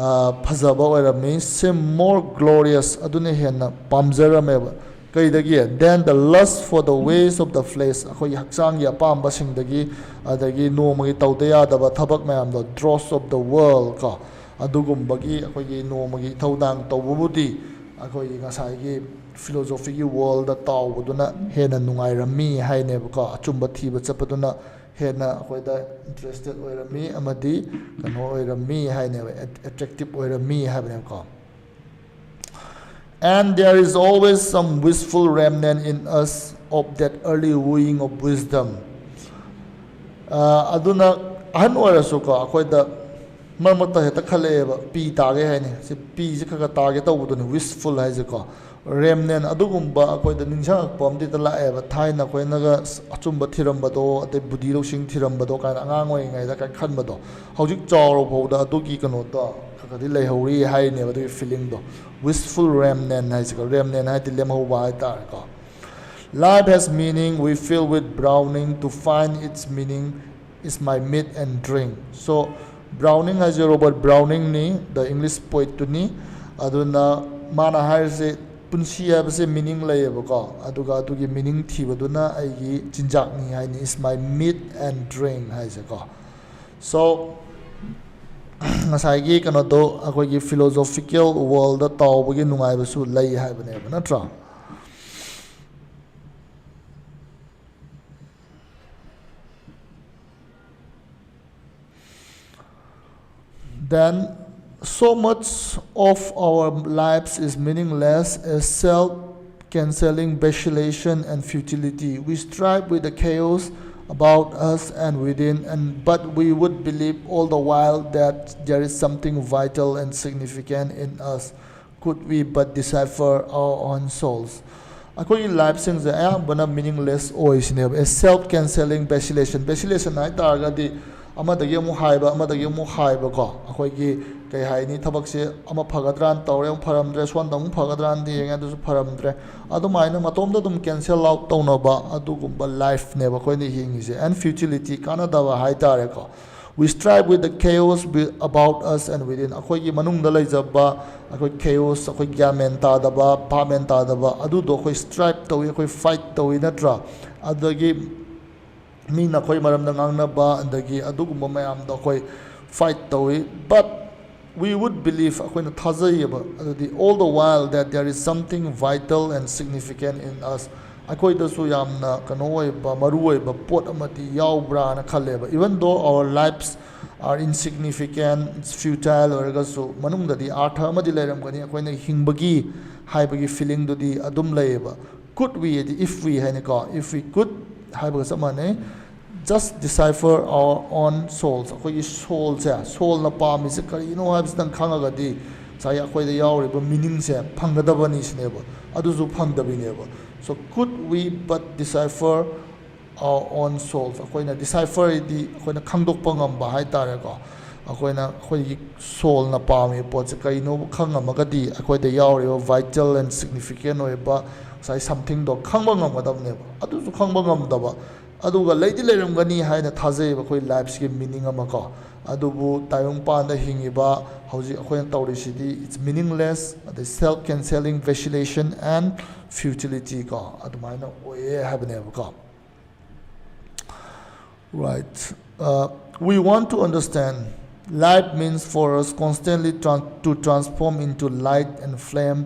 A: ꯐꯖꯕ ꯑꯣꯏꯔꯝꯃꯤ ꯁꯦꯝ ꯃꯣꯔ ꯒ꯭ꯂꯣꯔꯤꯌꯁ ꯑꯗꯨꯅ ꯍꯦꯟꯅ ꯄꯥꯝꯖꯔꯝꯃꯦꯕ ꯀꯩꯗꯒꯤ then the lust for the ways of the flesh ꯑꯩꯈꯣꯏꯒꯤ ꯍꯛꯆꯥꯡꯒꯤ ꯑꯄꯥꯝꯕꯁꯤꯡꯗꯒꯤ ꯑꯗꯒꯤ ꯅꯣꯡꯃꯒꯤ ꯇꯧꯗ ꯌꯥꯗꯕ ꯊꯕꯛ ꯃꯌꯥꯝꯗꯣ ꯗ꯭ꯔꯣꯁ ꯑꯣꯐ ꯗ ꯋꯥꯔꯜ ꯀꯣ ꯑꯗꯨꯒꯨꯝꯕꯒꯤ ꯑꯩꯈꯣꯏꯒꯤ ꯅꯣꯡꯃꯒꯤ ꯏꯊꯧꯗꯥꯡ ꯇꯧꯕꯕꯨꯗꯤ ꯑꯩꯈꯣꯏꯒꯤ ꯉꯁꯥꯏꯒꯤ ꯐꯤꯂꯣꯁꯣꯐꯤꯒꯤ ꯋꯥꯔꯜꯗ ꯇꯥꯎꯕꯗꯨꯅ ꯍꯦꯟꯅ ꯅꯨꯡꯉꯥꯏꯔꯝꯃꯤ ꯍꯥꯏꯅꯦꯕꯀꯣ ꯑꯆꯨꯝꯕ ꯊꯤꯕ ꯆꯠꯄꯗꯨꯅ ꯍꯦꯟꯅ ꯑꯩꯈꯣꯏꯗ ꯏꯟꯇꯔꯦꯁꯇꯦꯠ ꯑꯣꯏꯔꯝꯃꯤ ꯑꯃꯗꯤ ꯀꯩꯅꯣ ꯑꯣꯏꯔꯝꯃꯤ ꯍꯥꯏꯅꯦꯕ ꯑꯦꯇ꯭ꯔꯦꯛꯇꯤꯞ ꯑꯣꯏꯔꯝꯃꯤ ꯍꯥꯏꯕꯅꯦꯕꯀꯣ and there is always some wistful remnant in us of that early wooing of wisdom ꯑꯗꯨꯅ ꯑꯍꯟ ꯑꯣꯏꯔꯁꯨꯀꯣ ꯑꯩꯈꯣꯏꯗ ꯃꯔꯛ ꯃꯔꯛꯇ ꯍꯦꯛꯇ ꯈꯜꯂꯛꯑꯦꯕ ꯄꯤ ꯇꯥꯒꯦ ꯍꯥꯏꯅꯤ ꯁꯤ ꯄꯤꯁꯦ ꯈꯔ ꯇꯥꯒꯦ ꯇꯧꯕꯗꯨꯅꯤ ꯋꯤꯁꯐꯨꯜ ꯍꯥꯏꯁꯦꯀꯣ ꯔꯦꯝꯅꯦꯟ ꯑꯗꯨꯒꯨꯝꯕ ꯑꯩꯈꯣꯏꯗ ꯅꯤꯡꯁꯤꯡꯉꯛꯄ ꯑꯃꯗꯤ ꯂꯥꯛꯑꯦꯕ ꯊꯥꯏꯅ ꯑꯩꯈꯣꯏꯅꯒ ꯑꯆꯨꯝꯕ ꯊꯤꯔꯝꯕꯗꯣ ꯑꯗꯩ ꯕꯨꯙꯤ ꯂꯧꯁꯤꯡ ꯊꯤꯔꯝꯕꯗꯣ ꯀꯥꯏꯅ ꯑꯉꯥꯡ ꯑꯣꯏꯔꯤꯉꯩꯗ ꯀꯥꯏꯅ ꯈꯟꯕꯗꯣ ꯍꯧꯖꯤꯛ ꯆꯥꯎꯔ ꯐꯥꯎꯗ ꯑꯗꯨꯒꯤ ꯀꯩꯅꯣꯗꯣ ꯈꯔꯗꯤ ꯂꯩꯍꯧꯔꯤ ꯍꯥꯏꯔꯤꯅꯦꯕ ꯑꯗꯨꯒꯤ ꯐꯤꯂꯤꯡꯗꯣ ꯋꯤꯁꯐꯨꯜ ꯔꯦꯝꯅꯦꯟ ꯍꯥꯏꯁꯤꯀꯣ ꯔꯦꯝꯅꯦꯟ ꯍꯥꯏꯗꯤ ꯂꯦꯝꯍꯧꯕ ꯍꯥꯏꯇꯥꯔꯦꯀꯣ Life has meaning we fill with browning to find its meaning is my meat and drink so Browning ꯍꯥꯏꯁꯦ ꯔꯣꯕꯔꯠ ꯕ꯭ꯔꯥꯎꯅꯤꯡꯅꯤ ꯗ ꯏꯪꯂꯤꯁ ꯄꯣꯏꯠꯇꯨꯅꯤ ꯑꯗꯨꯅ ꯃꯥꯅ ꯍꯥꯏꯔꯤꯁꯦ ꯄꯨꯟꯁꯤ ꯍꯥꯏꯕꯁꯦ ꯃꯤꯅꯤꯡ ꯂꯩꯌꯦꯕꯀꯣ ꯑꯗꯨꯒ ꯑꯗꯨꯒꯤ ꯃꯤꯅꯤꯡ ꯊꯤꯕꯗꯨꯅ ꯑꯩꯒꯤ ꯆꯤꯟꯖꯥꯛꯅꯤ ꯍꯥꯏꯅꯤ ꯏꯁ ꯃꯥꯏ ꯃꯤꯠ ꯑꯦꯟ ꯗ꯭ꯔꯤꯡ ꯍꯥꯏꯁꯦꯀꯣ ꯁꯣ ꯉꯁꯥꯏꯒꯤ ꯀꯩꯅꯣꯗꯣ ꯑꯩꯈꯣꯏꯒꯤ ꯐꯤꯂꯣꯁꯣꯐꯤꯀꯦꯜ ꯋꯥꯔꯜꯗ ꯇꯥꯎꯕꯒꯤ ꯅꯨꯡꯉꯥꯏꯕꯁꯨ ꯂꯩ ꯍꯥꯏꯕꯅꯦꯕ ꯅꯠꯇ꯭ꯔꯥ then so much of our lives is meaningless as self-canceling vacillation and futility. We strive with the chaos about us and within, but we would believe all the while that there is something vital and significant in us, could we but decipher our own souls. ꯑꯩꯈꯣꯏꯒꯤ ꯂꯥꯏꯐꯁꯤꯡꯁꯦ ꯑꯌꯥꯝꯕꯅ ꯃꯤꯅꯤꯡꯂꯦꯁ ꯑꯣꯏꯁꯤꯅꯦꯕ self ꯀꯦꯟꯁꯦꯂꯤꯡ ꯚꯦꯁꯤꯂꯦꯁꯟ ꯍꯥꯏꯇꯥꯔꯒꯗꯤ ꯑꯃꯗꯒꯤ ꯑꯃꯨꯛ ꯍꯥꯏꯕ ꯑꯃꯗꯒꯤ ꯑꯃꯨꯛ ꯍꯥꯏꯕꯀꯣ ꯑꯩꯈꯣꯏꯒꯤ ꯀꯩ ꯍꯥꯏꯅꯤ ꯊꯕꯛꯁꯦ ꯑꯃ ꯐꯒꯗ꯭ꯔꯥꯅ ꯇꯧꯔꯦ ꯑꯃꯨꯛ ꯐꯔꯝꯗ꯭ರೆ ꯁꯣꯝꯗ ꯑꯃꯨꯛ ꯐꯒꯗ꯭ꯔꯥꯅ ꯌꯦꯡꯉꯦ ꯑꯗꯨꯁꯨ ꯐꯔꯝꯗ꯭ರೆ ꯑꯗꯨꯃꯥꯏꯅ ꯃꯇꯣꯝꯗ ꯑꯗꯨꯝ ꯀꯦꯟꯁꯦꯜ ꯑꯥꯎꯠ ꯇꯧꯅꯕ ꯑꯗꯨꯒꯨꯝꯕ ꯂꯥꯏꯐꯅꯦꯕ ꯑꯩꯈꯣꯏꯅ ꯍꯤꯡꯉꯤꯁꯦ ꯑꯦꯟ ꯐ꯭ꯌꯨꯇꯤꯂꯤꯇꯤ ꯀꯥꯟꯅꯗꯕ ꯍꯥꯏꯇꯥꯔꯦꯀꯣ we strive with the chaos about us and within ꯑꯩꯈꯣꯏꯒꯤ ꯃꯅꯨꯡꯗ ꯂꯩꯖꯕ ꯑꯩꯈꯣꯏ chaos ꯑꯩꯈꯣꯏ ꯒ꯭ꯌꯥꯟ ꯃꯦꯟ ꯇꯥꯗꯕ ꯚꯥꯞ ꯃꯦꯟ ꯇꯥꯗꯕ ꯑꯗꯨꯗꯣ ꯑꯩꯈꯣꯏ ꯁꯇ꯭ꯔꯥꯏꯞ ꯇꯧꯏ ꯑꯩꯈꯣꯏ ꯐꯥꯏꯠ ꯇꯧꯏ ꯅꯠꯇ꯭ꯔꯥ ꯑꯗꯒꯤ ꯃꯤꯅ ꯑꯩꯈꯣꯏ ꯃꯔꯝꯗ ꯉꯥꯡꯅꯕ ꯑꯗꯒꯤ ꯑꯗꯨꯒꯨꯝꯕ ꯃꯌꯥꯝꯗꯣ ꯑꯩꯈꯣꯏ ꯐꯥꯏꯠ ꯇꯧꯏ but we would believe ꯑꯩꯈꯣꯏꯅ ꯊꯥꯖꯩꯌꯦꯕ ꯑꯗꯨꯗꯤ all the while that there is something vital and significant in us ꯑꯩꯈꯣꯏꯗꯁꯨ ꯌꯥꯝꯅ ꯀꯩꯅꯣ ꯑꯣꯏꯕ ꯃꯔꯨ ꯑꯣꯏꯕ ꯄꯣꯠ ꯑꯃꯗꯤ ꯌꯥꯎꯕ꯭ꯔꯥꯅ ꯈꯜꯂꯦꯕ even though our lives are insignificant futile ꯑꯣꯏꯔꯒꯁꯨ ꯃꯅꯨꯡꯗꯗꯤ ꯑꯥꯔꯊ ꯑꯃꯗꯤ ꯂꯩꯔꯝꯒꯅꯤ ꯑꯩꯈꯣꯏꯅ ꯍꯤꯡꯕꯒꯤ ꯍꯥꯏꯕꯒꯤ ꯐꯤꯂꯤꯡꯗꯨꯗꯤ ꯑꯗꯨꯝ ꯂꯩꯌꯦꯕ could we ꯍꯥꯏꯗꯤ if we ꯍꯥꯏꯅꯀꯣ if we could ꯍꯥꯏꯕꯒ ꯆꯞ ꯃꯥꯟꯅꯩ just decipher our own souls ꯑꯩꯈꯣꯏꯒꯤ soulꯁꯦ soulꯅ ꯄꯥꯝꯃꯤꯁꯦ ꯀꯔꯤꯅꯣ ꯍꯥꯏꯕꯁꯤꯗꯪ ꯈꯪꯉꯒꯗꯤ ꯉꯁꯥꯏ ꯑꯩꯈꯣꯏꯗ ꯌꯥꯎꯔꯤꯕ ꯃꯤꯅꯤꯡꯁꯦ ꯐꯪꯒꯗꯕꯅꯤ ꯁꯤꯅꯦꯕ ꯑꯗꯨꯁꯨ ꯐꯪꯗꯕꯤꯅꯦꯕ so could we but decipher our own souls ꯑꯩꯈꯣꯏꯅ decipher ꯍꯥꯏꯗꯤ ꯑꯩꯈꯣꯏꯅ ꯈꯪꯗꯣꯛꯄ ꯉꯝꯕ ꯍꯥꯏꯇꯥꯔꯦꯀꯣ ꯑꯩꯈꯣꯏꯅ ꯑꯩꯈꯣꯏꯒꯤ soulꯅ ꯄꯥꯝꯃꯤꯕ ꯄꯣꯠꯁꯦ ꯀꯔꯤꯅꯣ ꯈꯪꯉꯝꯃꯒꯗꯤ ꯑꯩꯈꯣꯏꯗ ꯌꯥꯎꯔꯤꯕ vital and significant ꯑꯣꯏꯕ ꯉꯁꯥꯏ somethingꯗꯣ ꯈꯪꯕ ꯉꯝꯒꯗꯕꯅꯦꯕ ꯑꯗꯨꯁꯨ ꯈꯪꯕ ꯉꯝꯗꯕ ꯑꯗꯨꯒ ꯂꯩꯗꯤ ꯂꯩꯔꯝꯒꯅꯤ ꯍꯥꯏꯅ ꯊꯥꯖꯩꯌꯦꯕ ꯑꯩꯈꯣꯏ ꯂꯥꯏꯐꯁꯤꯒꯤ ꯃꯤꯅꯤꯡ ꯑꯃꯀꯣ ꯑꯗꯨꯕꯨ ꯇꯥꯏꯕꯪꯄꯥꯟꯗ ꯍꯤꯡꯉꯤꯕ ꯍꯧꯖꯤꯛ ꯑꯩꯈꯣꯏꯅ ꯇꯧꯔꯤꯁꯤꯗꯤ ꯏꯠꯁ ꯃꯤꯅꯤꯡꯂꯦꯁ ꯑꯗꯩ ꯁꯦꯜꯐ ꯀꯦꯟꯁꯦꯂꯤꯡ ꯚꯦꯁꯤꯂꯦꯁꯟ ꯑꯦꯟ futility ꯀꯣ ꯑꯗꯨꯃꯥꯏꯅ ꯑꯣꯏꯌꯦ ꯍꯥꯏꯕꯅꯦꯕꯀꯣ right we want to understand life means for us constantly to transform into light and flame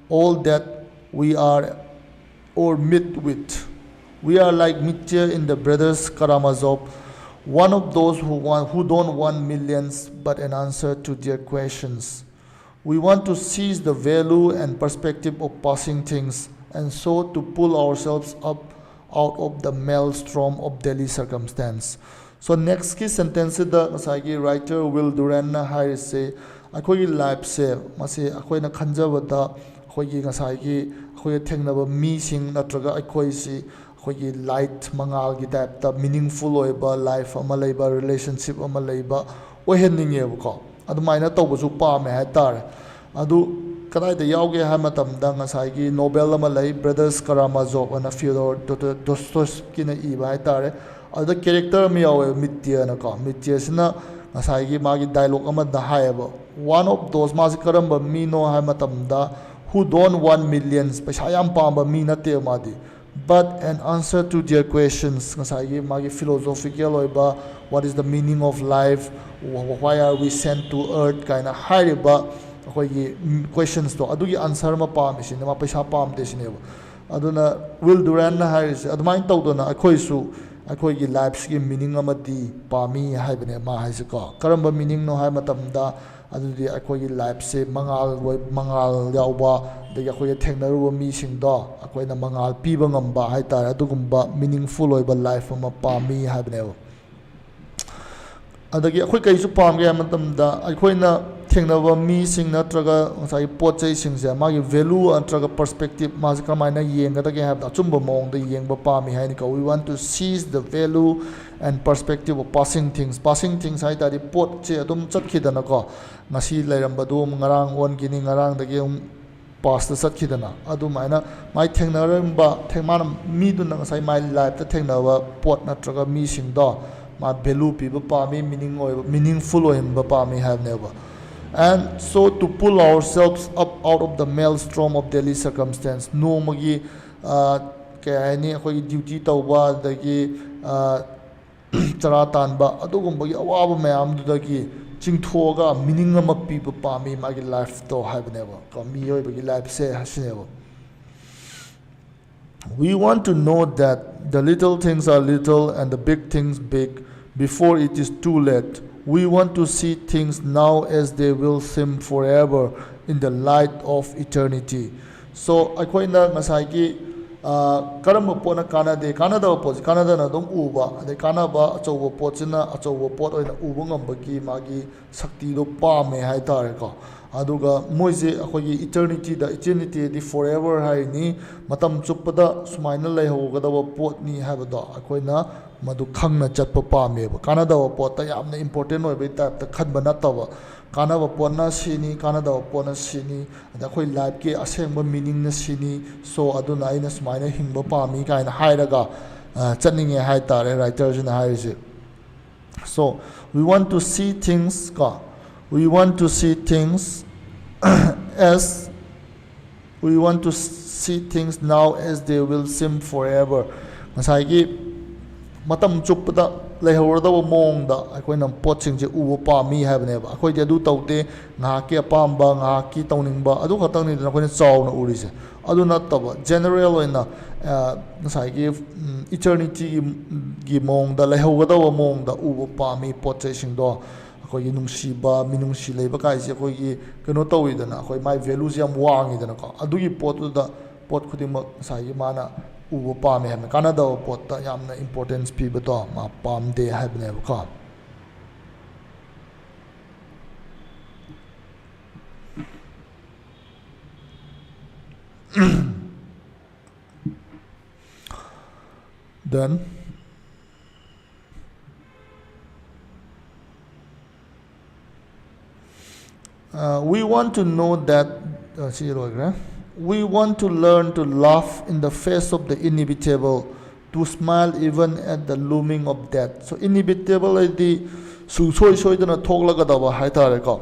A: all that we are or meet with. We are like Mitya in the brothers Karamazov, one of those who don't want millions but an answer to their questions. We want to seize the value and perspective of passing things and so to pull ourselves up out of the maelstrom of daily circumstance. So next key sentence the ngasai writer Will Durant na haise akhoi life se mase akhoi na khanjabada akhoi gi ngasai gi akhoi thengnaba mi sing natraga akhoi si ꯑꯩꯈꯣꯏꯒꯤ light ꯃꯉꯥꯜꯒꯤ ꯇꯥꯏꯞꯇ ꯃꯤꯅꯤꯡꯐꯨꯜ ꯑꯣꯏꯕ life ꯑꯃ ꯂꯩꯕ relationship ꯑꯃ ꯂꯩꯕ ꯑꯣꯏꯍꯟꯅꯤꯡꯉꯦꯕꯀꯣ ꯑꯗꯨꯃꯥꯏꯅ ꯇꯧꯕꯁꯨ ꯄꯥꯝꯃꯦ ꯍꯥꯏꯇꯥꯔꯦ ꯑꯗꯨ ꯀꯗꯥꯏꯗ ꯌꯥꯎꯒꯦ ꯍꯥꯏꯕ ꯃꯇꯝꯗ ꯉꯁꯥꯏꯒꯤ ꯅꯣꯕꯦꯜ ꯑꯃ ꯂꯩ ꯕ꯭ꯔꯗꯔꯁ ꯀꯔꯥꯃꯥꯖꯣꯞ ꯑꯅ ꯐꯤꯌꯣꯗꯣꯔ ꯗꯣꯁꯇꯣꯌꯦꯚꯁꯀꯤꯅ ꯏꯕ ꯍꯥꯏꯇꯥꯔꯦ ꯑꯗꯨꯗ ꯀꯦꯔꯦꯛꯇꯔ ꯑꯃ ꯌꯥꯎꯋꯦ ꯃꯤꯇ꯭ꯌꯅꯀꯣ ꯃꯤꯇ꯭ꯌꯁꯤꯅ ꯉꯁꯥꯏꯒꯤ ꯃꯥꯒꯤ ꯗꯥꯏꯂꯣꯛ ꯑꯃꯗ ꯍꯥꯏꯌꯦꯕ ꯋꯥꯟ ꯑꯣꯐ ꯗꯣꯁ ꯃꯥꯁꯤ ꯀꯔꯝꯕ ꯃꯤꯅꯣ ꯍꯥꯏꯕ ꯃꯇꯝꯗ who don't want millions ꯄꯩꯁꯥ ꯌꯥꯝ ꯄꯥꯝꯕ ꯃꯤ ꯅꯠꯇꯦ ꯃꯥꯗꯤ but an answer to their questions ngasai magi philosophical oiba what is the meaning of life why are we sent to earth kaina hairiba akhoi gi questions to adugi answer ma pam isin ma paisa pam de sineba aduna Will Durant na hairis adumain tawdona akhoi su akhoi gi lives gi meaning amadi pami haibane ma haisiko karamba meaning no hai matamda adudi akhoi gi life se mangal yauba dagi akhoi thengnaruba mi singdo akhoi na mangal piba ngamba haitare adugumba meaningful oiba life ama pami haibane adagi akhoi kaisu pamge matamda akhoi na thengnaba mi sing natraga ngasai potchai singse magi value natraga perspective ma kamaina yengadage habda chumba mong da yengba pami haini ka we want to seize the value and perspective of passing things haitari pot che adum chatkidana ko ngasi lairambadu ngarang on gini ngarang dagi past the satkidana adumaina mai thengnaramba thengman mi du na ngasai my life ta thengnawa pot natraga mi singdo ma value piba pami meaningful oimba pami have never and so to pull ourselves up out of the maelstrom of daily circumstance no magi kaini akhoi duty tawba dagi chara tanba adugumba gi awaba mayam dudagi chingthoga meaning ama piba pami magi life to have never ka mi oibagi life se hasineba we want to know that the little things are little and the big things big before it is too late. We want to see things now as they will seem forever in the light of eternity. So akoina ngasai gi ꯀꯔꯝꯕ ꯄꯣꯠꯅ ꯀꯥꯟꯅꯗꯦ ꯀꯥꯟꯅꯗꯕ ꯄꯣꯠꯁꯤ ꯀꯥꯟꯅꯗꯅ ꯑꯗꯨꯝ ꯎꯕ ꯑꯗꯩ ꯀꯥꯟꯅꯕ ꯑꯆꯧꯕ ꯄꯣꯠꯁꯤꯅ ꯑꯆꯧꯕ ꯄꯣꯠ ꯑꯣꯏꯅ ꯎꯕ ꯉꯝꯕꯒꯤ ꯃꯥꯒꯤ ꯁꯛꯇꯤꯗꯣ ꯄꯥꯝꯃꯦ ꯍꯥꯏꯇꯥꯔꯦꯀꯣ ꯑꯗꯨꯒ ꯃꯣꯏꯁꯦ ꯑꯩꯈꯣꯏꯒꯤ ꯏꯇꯔꯅꯤꯇꯤꯗꯤ ꯐꯣꯔꯑꯦꯚꯔ ꯍꯥꯏꯔꯤꯅꯤ ꯃꯇꯝ ꯆꯨꯞꯄꯗ ꯁꯨꯃꯥꯏꯅ ꯂꯩꯍꯧꯒꯗꯕ ꯄꯣꯠꯅꯤ ꯍꯥꯏꯕꯗꯣ ꯑꯩꯈꯣꯏꯅ ꯃꯗꯨ ꯈꯪꯅ ꯆꯠꯄ ꯄꯥꯝꯃꯦꯕ ꯀꯥꯟꯅꯗꯕ ꯄꯣꯠꯇ ꯌꯥꯝꯅ ꯏꯝꯄꯣꯔꯇꯦꯟ ꯑꯣꯏꯕꯒꯤ ꯇꯥꯏꯞꯇ ꯈꯟꯕ ꯅꯠꯇꯕ ꯀꯥꯟꯅꯕ ꯄꯣꯠꯅ ꯁꯤꯅꯤ ꯀꯥꯟꯅꯗꯕ ꯄꯣꯠꯅ ꯁꯤꯅꯤ ꯑꯗ ꯑꯩꯈꯣꯏ ꯂꯥꯏꯐꯀꯤ ꯑꯁꯦꯡꯕ ꯃꯤꯅꯤꯡꯅ ꯁꯤꯅꯤ ꯁꯣ ꯑꯗꯨꯅ ꯑꯩꯅ ꯁꯨꯃꯥꯏꯅ ꯍꯤꯡꯕ ꯄꯥꯝꯃꯤ ꯀꯥꯏꯅ ꯍꯥꯏꯔꯒ ꯆꯠꯅꯤꯡꯉꯦ ꯍꯥꯏꯇꯥꯔꯦ ꯔꯥꯏꯇꯔꯁꯤꯅ ꯍꯥꯏꯔꯤꯁꯦ so we want to see things we want to see things as we want to see things now as they will seem forever ngasai matam chuppada leihauradaba mongda aikoina potsingje uba pami haibneba akoidi adu tawte ngahaki apamba ngahaki tawningba adu khatangni dana akoina chawna urise adu nattaba general oina ngasai eternity gi mongda leihaugadaba mongda uba pami potse singdo akoigi nungsiba minungsi leiba kaise akoigi keno tawidana akoi mai values yam wangidana ko adugi potuda pot khudimak ngasai mana uba pame haibne kanadaba potta yamna importance pibado ma pamde haibneba ko then we want to know that we want to learn to laugh in the face of the inevitable, to smile even at the looming of death. So inevitable is the sungsoi soidana thoklagadaba haitare ko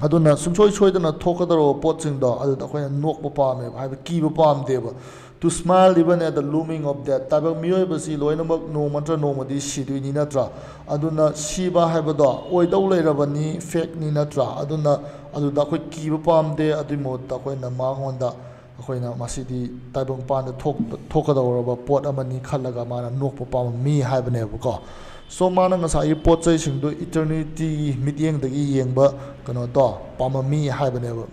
A: aduna sungsoi soidana thokadaro potsingdo adu akoina nokpa pame haiba kiba pamdeba to smile even at the looming of death tabak miyoibasi loinamak no mantra no madi siduini natra aduna siba haibado oidau leirabani fake ni natra aduna aduda akhoi kiba pamde adui modda akoina mangonda akoina masidi taibang panda thokadawraba pot amani khallaga mana nokpa pam mi haibneba ko so mana ngasai potchai singdo eternity mityengdagi yengba kano do pamami haibneba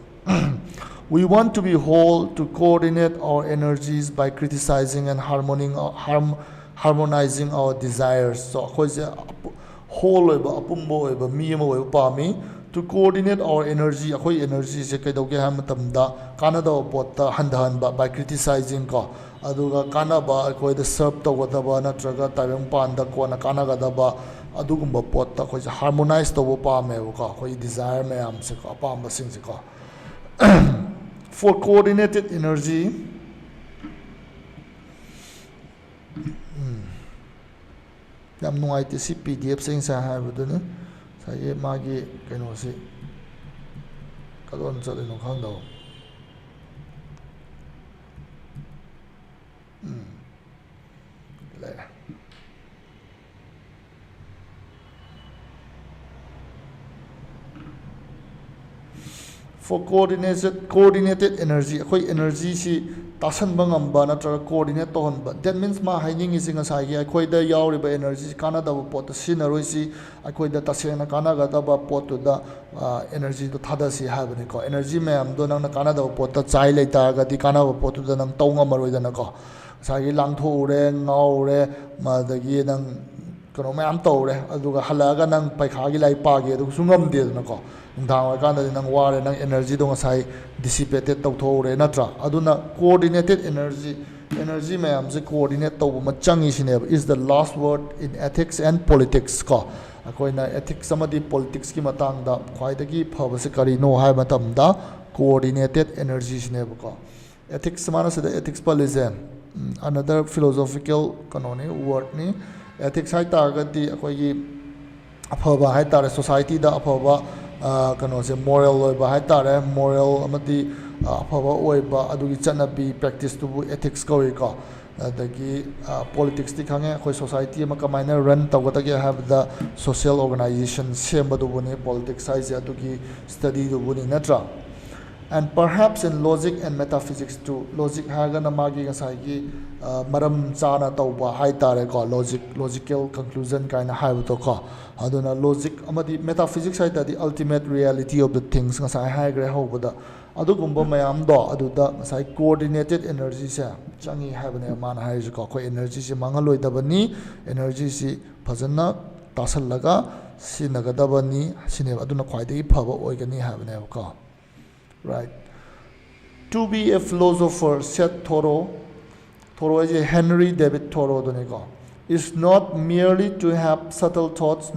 A: we want to be whole, to coordinate our energies by criticizing and harmonizing our desires. So, whole apumbo miyama pami to coordinate our energy. Akoi energy se kaidoge hamatamda Canada potta handahanba by criticizing ko. Aduga kanaba akoi the serve tawataba natraga tayang panda ko na kanagadaba adugumba potta akoi harmonize tawo pame ko akoi desire mayam se ko apamba sing se ko. For coordinated energy, yam nuaite si PDF sing sa haibudune saye magi keno si kalon chale no khangdaw le for coordinated energy akhoi energy si tasanba ngamba natra coordinate tohonba that means ma haining is ngasai gi akhoi da yauriba energy kana da pot sinaroi si akhoi da tasena kana ga da ba pot da energy to thada si habani ko energy mayam do nang kana da pot ta chai leita ga di kana ba pot da nang tonga maroi da na ko sai gi lang tho ure ngau ure ma da gi nang kono mayam to ure aduga halaga nang paikha gi lai pa gi adu sungam de na ko dang kan nang ware nang energy dong sai dissipated tau thore natra aduna coordinated energy mayam se coordinate tau ma changi sine is the last word in ethics and politics ko akoina ethics samadi politics ki matang da khwaidagi phaba se kari no hai matam da coordinated energy sine ko ethics mana se ethics policy another philosophical kanone word ni ethics hai ta gati akoigi aphaba hai ta society da aphaba kano se moral oiba haitare moral amati afaba oiba adugi chanabi practice tu ethics koi ko adagi politics ti khange khoi society ma kamaina run tawgatagi have the social organization semba du buni politics size adugi study du buni natra and perhaps in logic and metaphysics too. Logic hagana magi ngasai maram chana tauba hai tare ko logical conclusion kaina haibuto ko aduna logic amadi metaphysics hai the ultimate reality of the things ngasai hai gre hoboda adugumba mayam do aduda ngasai coordinated energy se changi haibane man hai ko ko energy se mangaloi dabani energy si phajana tasallaga sinagadabani sine aduna khwaidagi phaba oigani haibane ko. Right. To be a philosopher, said Thoreau is a Henry David Thoreau, is not merely to have subtle thoughts,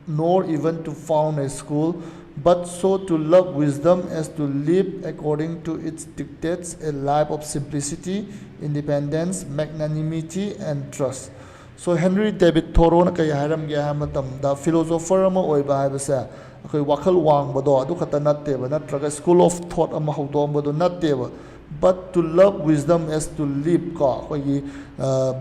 A: nor even to found a school, but so to love wisdom as to live according to its dictates a life of simplicity, independence, magnanimity, and trust. So Henry David Thoreau na kaya haram gya hamatam da philosopher ama oiba haibasa akhoi wakhal wangbado adu khata natteba natraga school of thought ama hawdombado natteba but to love wisdom as to live ka akhoi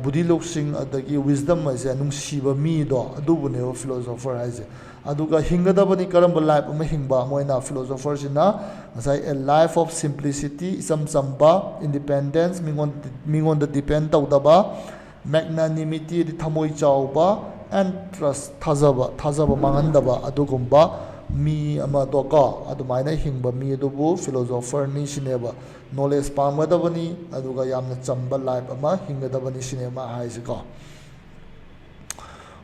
A: buddhi loksing adagi wisdom ase nungsiba mi do adubune philosopher haise aduga hingadabani karamba life ama hingba moina philosopher sina asai a life of simplicity samba independence mingon the depend tawdaba magnanimity the thamoi chawba and trust thazaba mangandaba adugumba mi ama doka adumaina hingba mi adubu philosopher ni sineba knowledge pamadabani aduga yamna chamba life ama hingadabani sinema haisiko.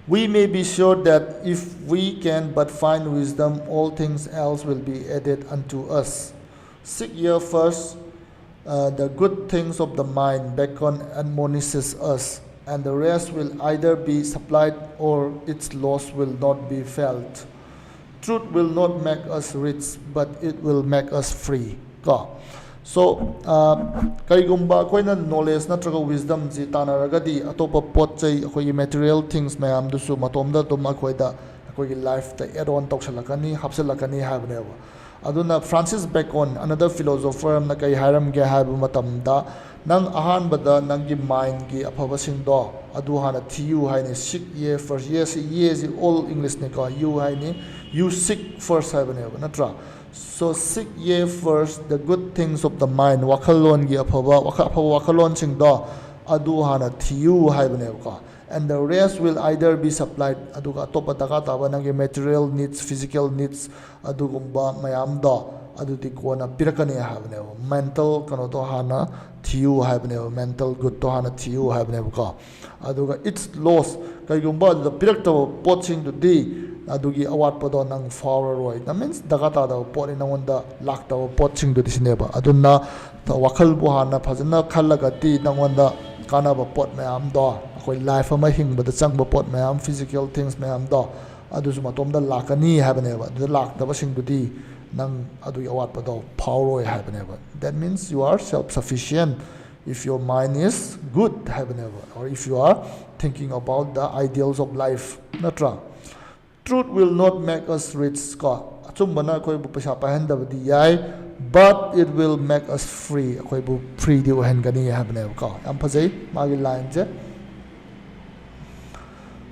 A: We may be sure that if we can but find wisdom, all things else will be added unto us. Seek ye first the good things of the mind, Bacon admonishes us, and the rest will either be supplied or its loss will not be felt. Truth will not make us rich, but it will make us free. So, karigumba akoina knowledge natraga wisdom ji tanaragadi atopa pot chai akoi material things mayam dusu matomda tum akoida akoi life ta add on toksalakani hapsalakani habneba. Aduna Francis Bacon, another philosopher, na kay haram ge habu matamda nang ahan bada nang gi mind gi aphabasing do adu hana thiu haine seek ye first yes is all English ne ka you haine you seek first habne natra. So seek ye first the good things of the mind wakalon gi aphaba wakalon sing do adu hana thiu habne ka and the rest will either be supplied aduga topa daga taba nang material needs physical needs adugumba mayam do aduti kona pirakani habne mental kano to hana thiu habne mental good to hana thiu habne ka aduga its loss kaigumba the pirakta poching to di adugi awat podo nang flower roy that means daga ta da pot in onda lakta poching to disneba aduna wakal bu hana phajana khallaga ti nangwanda kana ba pot mayam do akoi life ama hingba da changba pot mayam physical things mayam do adu suma tomda lakani habne ba the lakta ba sing to di nang adu awat podo power habneba. That means you are self-sufficient if your mind is good habneba or if you are thinking about the ideals of life natra. Truth will not make us rich ka achumbana koi bu paisa pahendabadi yai but it will make us free koi bu free di hen gani habneba ka am phajai magi line je.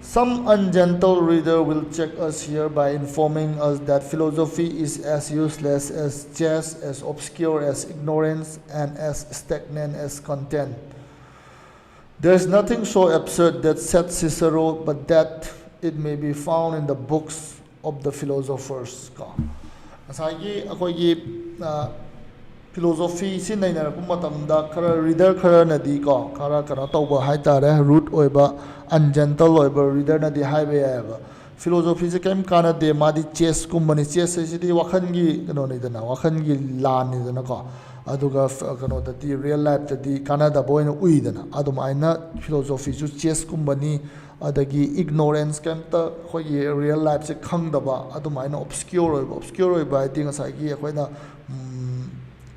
A: Some ungentle reader will check us here by informing us that philosophy is as useless as chess, as obscure as ignorance, and as stagnant as content. There is nothing so absurd that said Cicero, but that it may be found in the books of the philosophers. Philosophy sin naina kumatamda kara reader kara nadi ko kara kana tawba haitare root oiba ungentle oiba reader nadi haibe aba philosophy se kem kana de madi chess kumbani chess se di wakhan gi kano ni dana wakhan gi lan ni dana ko aduga kano da di real life da di kana da boy no ui dana adum aina philosophy ju chess kumbani adagi ignorance kem ta khoi real life se khangdaba adum aina obscure oiba I think asai gi akoina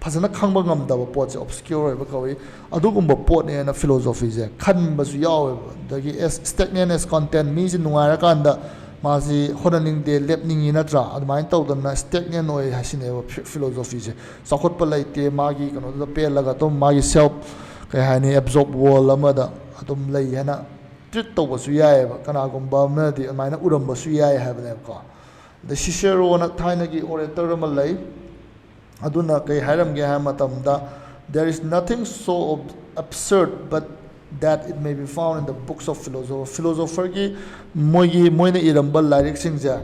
A: phasana khangba ngamdaba pot se obscure ba kawi adugumba pot ne na philosophy je khanba su yaw dagi as stagnant as content mi se nungaira kanda ma si honaning de lepning ina tra admai tawdana stagnant oi hasine philosophy je sakhot pa laite magi kano da pe laga to magi self kai hani absorb wall amada atum lei hana treat to su yai ba kana gumba ma di maina uramba su yai habne ko the Cicero na thaina gi orator ma lei aduna kai hairam ge ha matamda there is nothing so absurd but that it may be found in the books of philosopher gi moina iramba lyric sing ja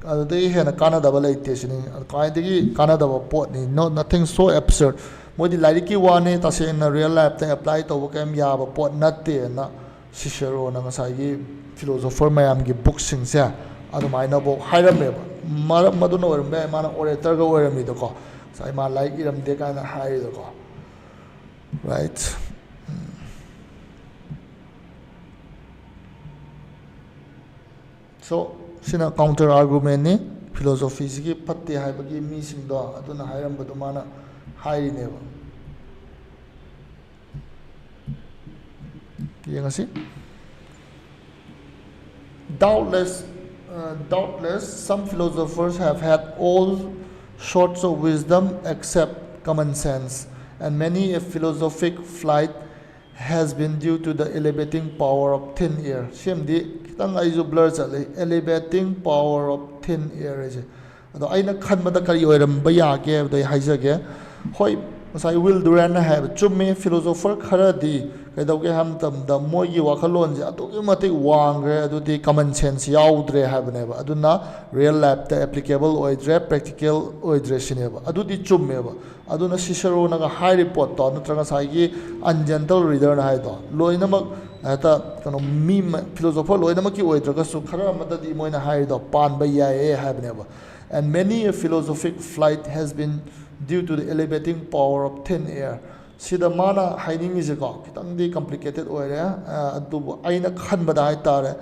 A: adai hena kanadaba leite sini kaidagi kanadaba pot ni no nothing so absurd moidi lyric ki wane tase na real life ta apply to kem ya ba pot natte na Cicero na ngasai gi philosopher mayam gi book sing ja adumaina bo hairam me ba maduna orambe mana orator ga orami do ko sai ma like iram de kana hai do ko right. So sina counter argument ni philosophy gi patte hai bagi mi sing do aduna hairam badu mana hai ne ba yengasi doubtless some philosophers have had all sorts of wisdom except common sense, and many a philosophic flight has been due to the elevating power of thin air. Shemdi kitang aizu blur chale elevating power of thin air je. Ado aina khanbada kari oiram baya ke dai haijage hoi masai will Durant have chumme philosopher khara di kaidauge ham tam da moi gi wakhalon je atogi mate wangre adudi common sense yaudre habne ba aduna real life ta applicable oidre practical oidre sineba adudi chumme ba aduna Cicero na ga high report to natraga sai gi ungentle reader na hai do loina mak ata kano mi philosopher loina mak ki oidraga su khara madadi moina hai do pan ba ya e habne ba and many a philosophic flight has been due to the elevating power of thin air. Sida mana hiding is a go kitang di complicated area adu aina khanbada hai tare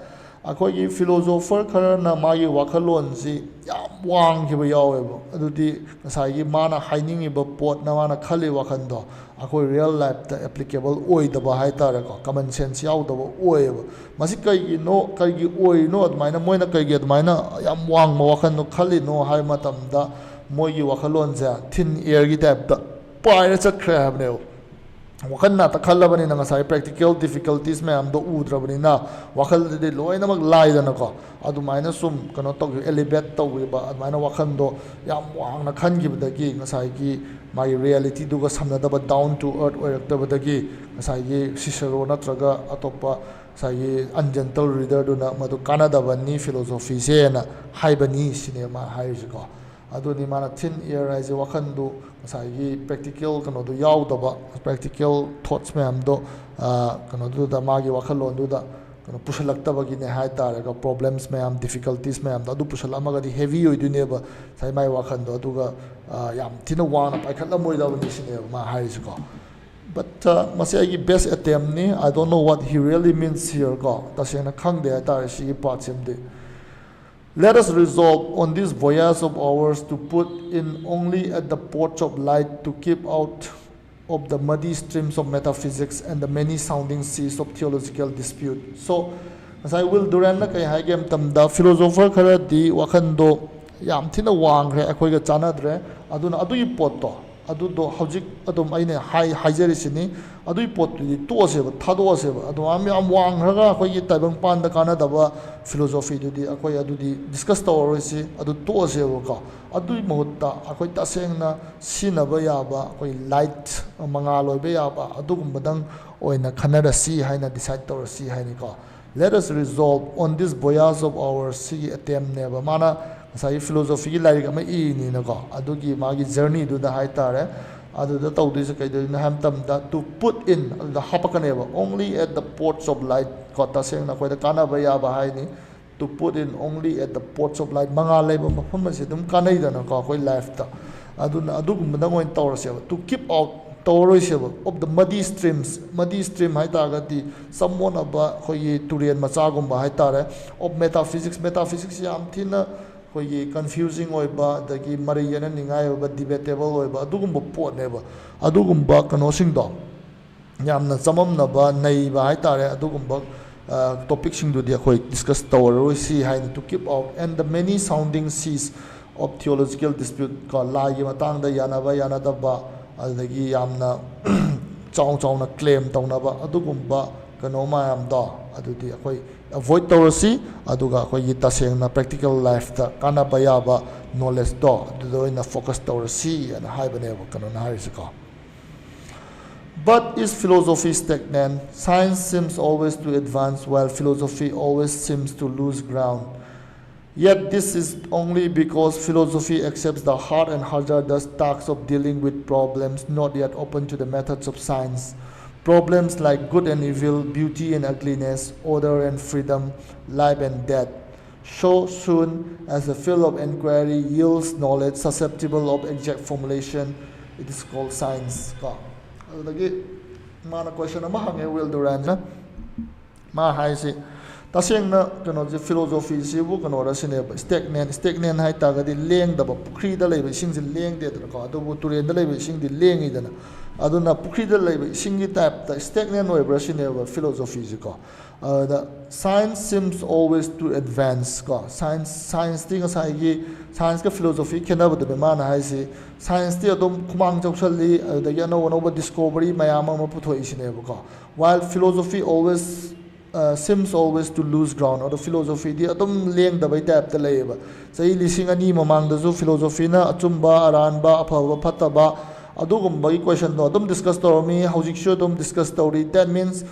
A: akoi gi philosopher khara na magi wakhalon si yam wang ki ba yawe bo adu di sai gi mana hiding iba pot na mana khali wakhan do akoi real life ta applicable oi da ba hai tare ko common sense yaw da bo oi bo masi kai gi no kai gi oi no admaina moina kai gi admaina yam wang ma wakhan no khali no hai matam da moi gi wakhalon ja thin air gi type da paira chakre habne wakhan na ta khallabani na ngasai practical difficulties me am do udrabani na wakhal de loina mak lai da na ko adumaina sum kano to elevate to ba admaina wakhan do yam wang na khan gi badagi ngasai gi my reality du ga samna da ba down to earth oirak ta badagi ngasai gi Cicero natraga atopa sai gi ungentle reader du na madu kanada bani philosophy se na haibani cinema haiji ko aduni mana thin air ai je wakhan du sai gi practical kano du yaw da ba practical thoughts me am do kano du da ma gi wakhalon du da kano pushalak ta ba gi ne hai ta ga problems me am difficulties me am da du pushal ma ga di heavy oi du ne ba sai mai wakhan do du ga yam thina wana pai khat la moi da ni sine ma hai ji ko but masai gi best attempt ni I don't know what he really means here go ta se na khang de ta shi gi part sem de. Let us resolve on this voyage of ours to put in only at the ports of light to keep out of the muddy streams of metaphysics and the many sounding seas of theological dispute. So, as I will Durant na kay haigem tam da philosopher khara di wakhan do yam thina wang re akhoi ga chanadre aduna adui pot to adu do hojik adum aine haijari sini adui pot di to se ba thado se ba adu am yam wang raga akhoi gi taibang pan da kana da ba philosophy du di akhoi adu di discuss to ro si adu to se ba ka adui mohutta akhoi ta seng na sina ba ya ba akhoi light manga loi be ya ba adu gum badang oina khanara si haina decide to si haini ka let us resolve on this voyage of our si attempt ne ba mana sai philosophy like ama I ni na ko adugi magi journey du da hai tare adu da tau dis kai na ham tam da to put in the hapakane ba only at the ports of light ko ta seng na ko da kana ba ya ba hai ni to put in only at the ports of light manga lai ba mafam se dum kanai da na ko koi life ta adu na adu gum da ngoin tawr se to keep out tawroi se of the muddy stream hai ta ga di someone aba khoi turian macha gum ba hai tare of metaphysics yam thina khoi confusing oiba dagi mariyana ningai oiba debatable oiba adugumba pot neba adugumba kano sing do yamna chamamna ba nei ba hai tare adugumba topic sing du dia khoi discuss tawroi si hain to keep out and the many sounding seas of theological dispute ka la gi matang da yana da ba adagi yamna chong na claim tawna ba adugumba kano ma yam do adudi khoi avoid ꯇꯧꯔꯁꯤ ꯑꯗꯨꯒ ꯑꯩꯈꯣꯏꯒꯤ ꯇꯁꯦꯡꯅ practical lifeꯇ ꯀꯥꯟꯅꯕ ꯌꯥꯕ knowledge-ꯗꯣ ꯑꯗꯨꯗ ꯑꯣꯏꯅ focus ꯇꯧꯔꯁꯤ ꯑꯅ ꯍꯥꯏꯕꯅꯦꯕ ꯀꯩꯅꯣꯅ ꯍꯥꯏꯔꯤꯁꯤꯀꯣ. But is philosophy stagnant? Science seems always to advance while philosophy always seems to lose ground. Yet this is only because philosophy accepts the hard and hazardous task of dealing with problems not yet open to the methods of science. Problems like good and evil, beauty and ugliness, order and freedom, life and death. So soon as the field of inquiry yields knowledge susceptible of exact formulation, it is called science. adagi mana question ama hange Will Durant na ma haisi tasengna kano je philosophy sibu kano ra sineba stagnant hai ta gadi leng da pukri da leiba sing je leng de da ko adu bu turen da leiba sing di leng idana aduna pukri da leiba sing gi type ta stagnant oi bra sineba philosophy ji ko the science seems always to advance ko science thing asai gi science ka philosophy khena bu de mana haisi science ti adum khumang chausalli da ya no discovery mayama ma puthoi sineba ko while philosophy always seems always to lose ground or the philosophy di adum leng da bai type ta leiba sai lising ani mamang da zu philosophy na achumba aranba aphaba phataba adugumba gi question do adum discuss toromi hojik shu adum discuss tori that means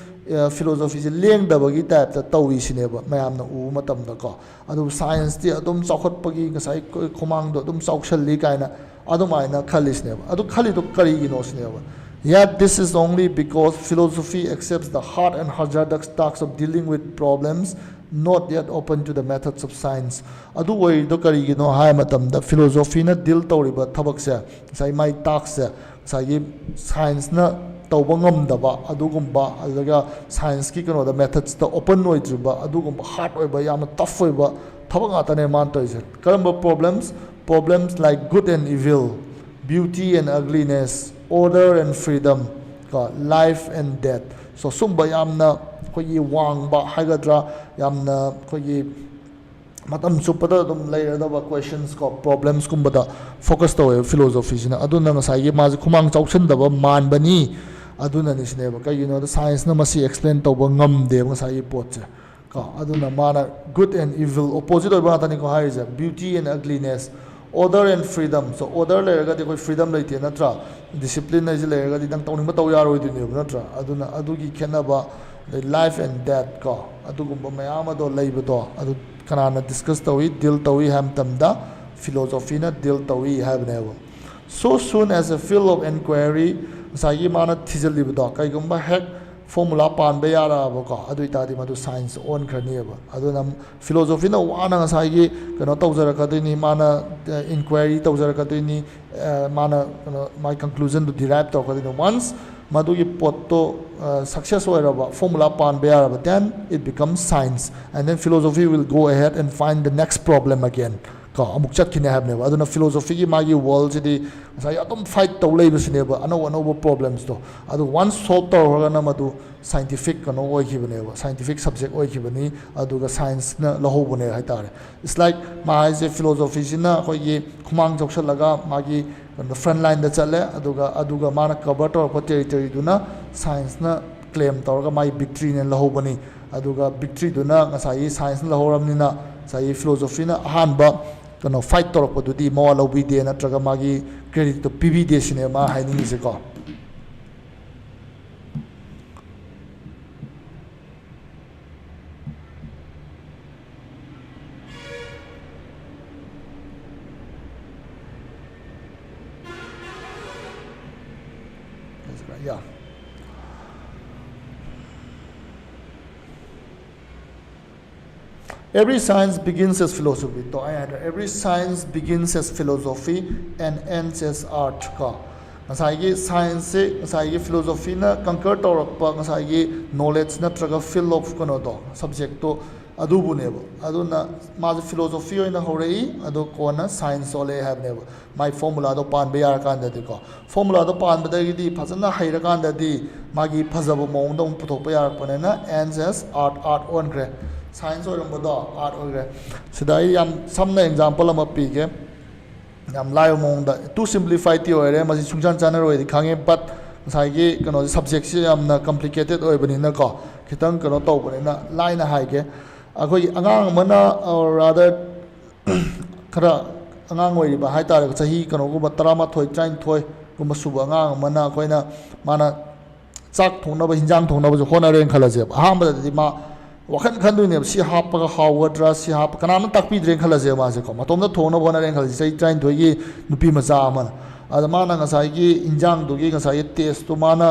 A: philosophy je leng da bagi type ta tawi sineba mayam na u matam da ko adu science ti adum chaukhot pagi ngasai khumang do adum chaukhalli kaina adum aina khalis neba adu khali do kari gi no sineba. Yet this is only because philosophy accepts the hard and hazardous task of dealing with problems not yet open to the methods of science. Adu way do karigino hai matam da philosophy na deal tawriba thabak se sai mai task se sai science na tawba ngamdaba adugumba alaga science ki kano da methods da open oidriba adugumba hard oiba yamna tough oiba thabak atane man toise karamba problems like good and evil, beauty and ugliness, order and freedom, life and death. So sumba yamna koyi wang ba hagadra yamna koyi matam supada dum layer da questions ko problems kumbada focus to philosophy sina aduna ngasai gi ma khumang chauchan da ba man bani aduna ni sine ba kai the science na masi explain to ba ngam de ngasai pot che ka aduna mana good and evil opposite ba ta ni ko hai ja beauty and ugliness, order and freedom. So order lerga de koi freedom leite natra discipline na je lerga di dang tawning ba taw yaro di ne natra aduna adugi khenaba life and death ko adugumba mayama do leiba do adu kanana discuss tawi deal tawi ham tamda philosophy na deal tawi have never. So soon as a field of inquiry sagi mana thijali do kai gumba hack formula pan be yara ba ko adu ita di madu science on khani ba adu nam philosophy na wana ngasai gi kano tawjara ka dini mana inquiry tawjara ka dini mana my conclusion to derive to ka dini once madu gi pot to success hoiraba formula pan be yara then it becomes science and then philosophy will go ahead and find the next problem again ka amuk chat kine have never aduna philosophy gi magi world ji sai atom fight to leiba sineba ano problems to adu once solve to na madu scientific kano oi khibane scientific subject oi khibani aduga science na lahobune hai tare. It's like ma is a philosophy jina koi gi khumang joksha laga magi the front line da chale aduga mana cover to ko territory duna science na claim to mai victory ne lahobani aduga victory duna ngasai science na lahoramni na sai philosophy na hanba kano fight to ko dudi mo lobi de na traga magi credit to pv de cinema haini se ko. Yeah. Every science begins as philosophy. So every science begins as philosophy and ends as art. Ngasai science se ngasai philosophy na conquer tawrakpa ngasai knowledge na traga fill of kono do subject to adubu nebo aduna ma philosophy oina horei adu kona science ole have nebo my formula do pan be yar kan da ko formula do pan ba da gi phajana haira kan da di magi phajaba mong dong puthok pa yar panena ends as art on gre science or art or sidai yam samna example am pige yam lai mong da too simplified ti ore ma sungchan chana roi khange but sai gi kano subject se yam na complicated oi bani na ko khitang kano to bani na line hai ge ꯑꯩꯈꯣꯏꯒꯤ ꯑꯉꯥꯡ ꯑꯃꯅ rather ꯈꯔ ꯑꯉꯥꯡ ꯑꯣꯏꯔꯤꯕ ꯍꯥꯏꯇꯥꯔꯦ ꯆꯍꯤ ꯀꯩꯅꯣꯒꯨꯝꯕ 12 19 ꯁꯨꯕ ꯑꯉꯥꯡ ꯑꯃꯅ ꯑꯩꯈꯣꯏꯅ ꯃꯥꯅ ꯆꯥꯛ ꯊꯣꯡꯅꯕ ꯍꯤꯟꯖꯥꯡ ꯊꯣꯡꯅꯕꯁꯨ ꯍꯣꯠꯅꯔꯦꯅ ꯈꯜꯂꯁꯦꯕ ꯑꯍꯥꯟꯕꯗꯗꯤ ꯃꯥ ꯋꯥꯈꯜ ꯈꯟꯗꯣꯏꯅꯦꯕ ꯁꯤ ꯍꯥꯞꯄꯒ ꯍꯥꯎꯒꯗ꯭ꯔꯥ ꯁꯤ ꯍꯥꯞꯄ ꯀꯅꯥꯝꯅ ꯇꯥꯛꯄꯤꯗ꯭ꯔꯦꯅ ꯈꯜꯂꯁꯦꯕ ꯃꯥꯁꯦꯀꯣ ꯃꯇꯣꯝꯗ ꯊꯣꯡꯅꯕ ꯍꯣꯠꯅꯔꯦꯅ ꯈꯜꯂꯁꯦ ꯆꯍꯤ 19ꯒꯤ ꯅꯨꯄꯤ ꯃꯆꯥ ꯑꯃꯅ ꯑꯗ ꯃꯥꯅ ꯉꯁꯥꯏꯒꯤ ꯏꯟꯖꯥꯡꯗꯨꯒꯤ ꯉꯁꯥꯏꯒꯤ ꯇꯦꯁꯇꯨ ꯃꯥꯅ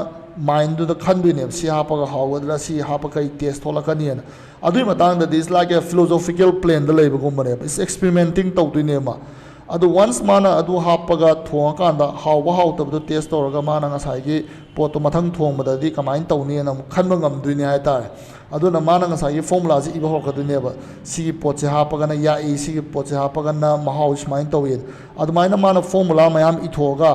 A: ꯃꯥꯏꯟꯗꯨꯗ ꯈꯟꯗꯣꯏꯅꯦꯕ ꯁꯤ ꯍꯥꯞꯄꯒ ꯍꯥꯎꯒꯗ꯭ꯔꯥ ꯁꯤ ꯍꯥꯞꯄ ꯀꯩ ꯇꯦꯁ ꯊꯣꯛꯂꯛꯀꯅꯤꯅ ꯑꯗꯨꯒꯤ ꯃꯇꯥꯡꯗꯗꯤ ꯏꯁ ꯂꯥꯏꯛ ꯑꯦ ꯐꯤꯂꯣꯁꯣꯐꯤꯀꯦꯜ ꯄ꯭ꯂꯦꯟꯗ ꯂꯩꯕꯒꯨꯝꯕꯅꯦꯕ ꯏꯁ ꯑꯦꯛꯁꯄꯦꯔꯤꯃꯦꯟꯇꯤꯡ ꯇꯧꯗꯣꯏꯅꯦꯕ ꯑꯗꯨ ꯋꯥꯟꯁ ꯃꯥꯅ ꯑꯗꯨ ꯍꯥꯞꯄꯒ ꯊꯣꯡꯉꯀꯥꯟꯗ ꯍꯥꯎꯕ ꯍꯥꯎꯇꯕꯗꯨ ꯇꯦꯁ ꯇꯧꯔꯒ ꯃꯥꯅ ꯉꯁꯥꯏꯒꯤ ꯄꯣꯠꯇꯣ ꯃꯊꯪ ꯊꯣꯡꯕꯗꯗꯤ ꯀꯃꯥꯏꯅ ꯇꯧꯅꯤꯅ ꯑꯃꯨꯛ ꯈꯟꯕ ꯉꯝꯗꯣꯏꯅꯦ ꯍꯥꯏꯇꯥꯔꯦ ꯑꯗꯨꯅ ꯃꯥꯅ ꯉꯁꯥꯏꯒꯤ ꯐꯣꯔꯃꯨꯂꯥꯁꯤ ꯏꯕ ꯍꯧꯔꯛꯀꯗꯣꯏꯅꯦꯕ ꯁꯤꯒꯤ ꯄꯣꯠꯁꯦ ꯍꯥꯞꯄꯒꯅ ꯌꯥꯛꯏ ꯁꯤꯒꯤ ꯄꯣꯠꯁꯦ ꯍꯥꯞꯄꯒꯅ ꯃꯍꯥꯎ ꯁꯨꯃꯥꯏꯅ ꯇꯧꯏ ꯑꯗꯨꯃꯥꯏꯅ ꯃꯥꯅ ꯐꯣꯔꯃꯨꯂꯥ ꯃꯌꯥꯝ ꯏꯊꯣꯛꯑꯒ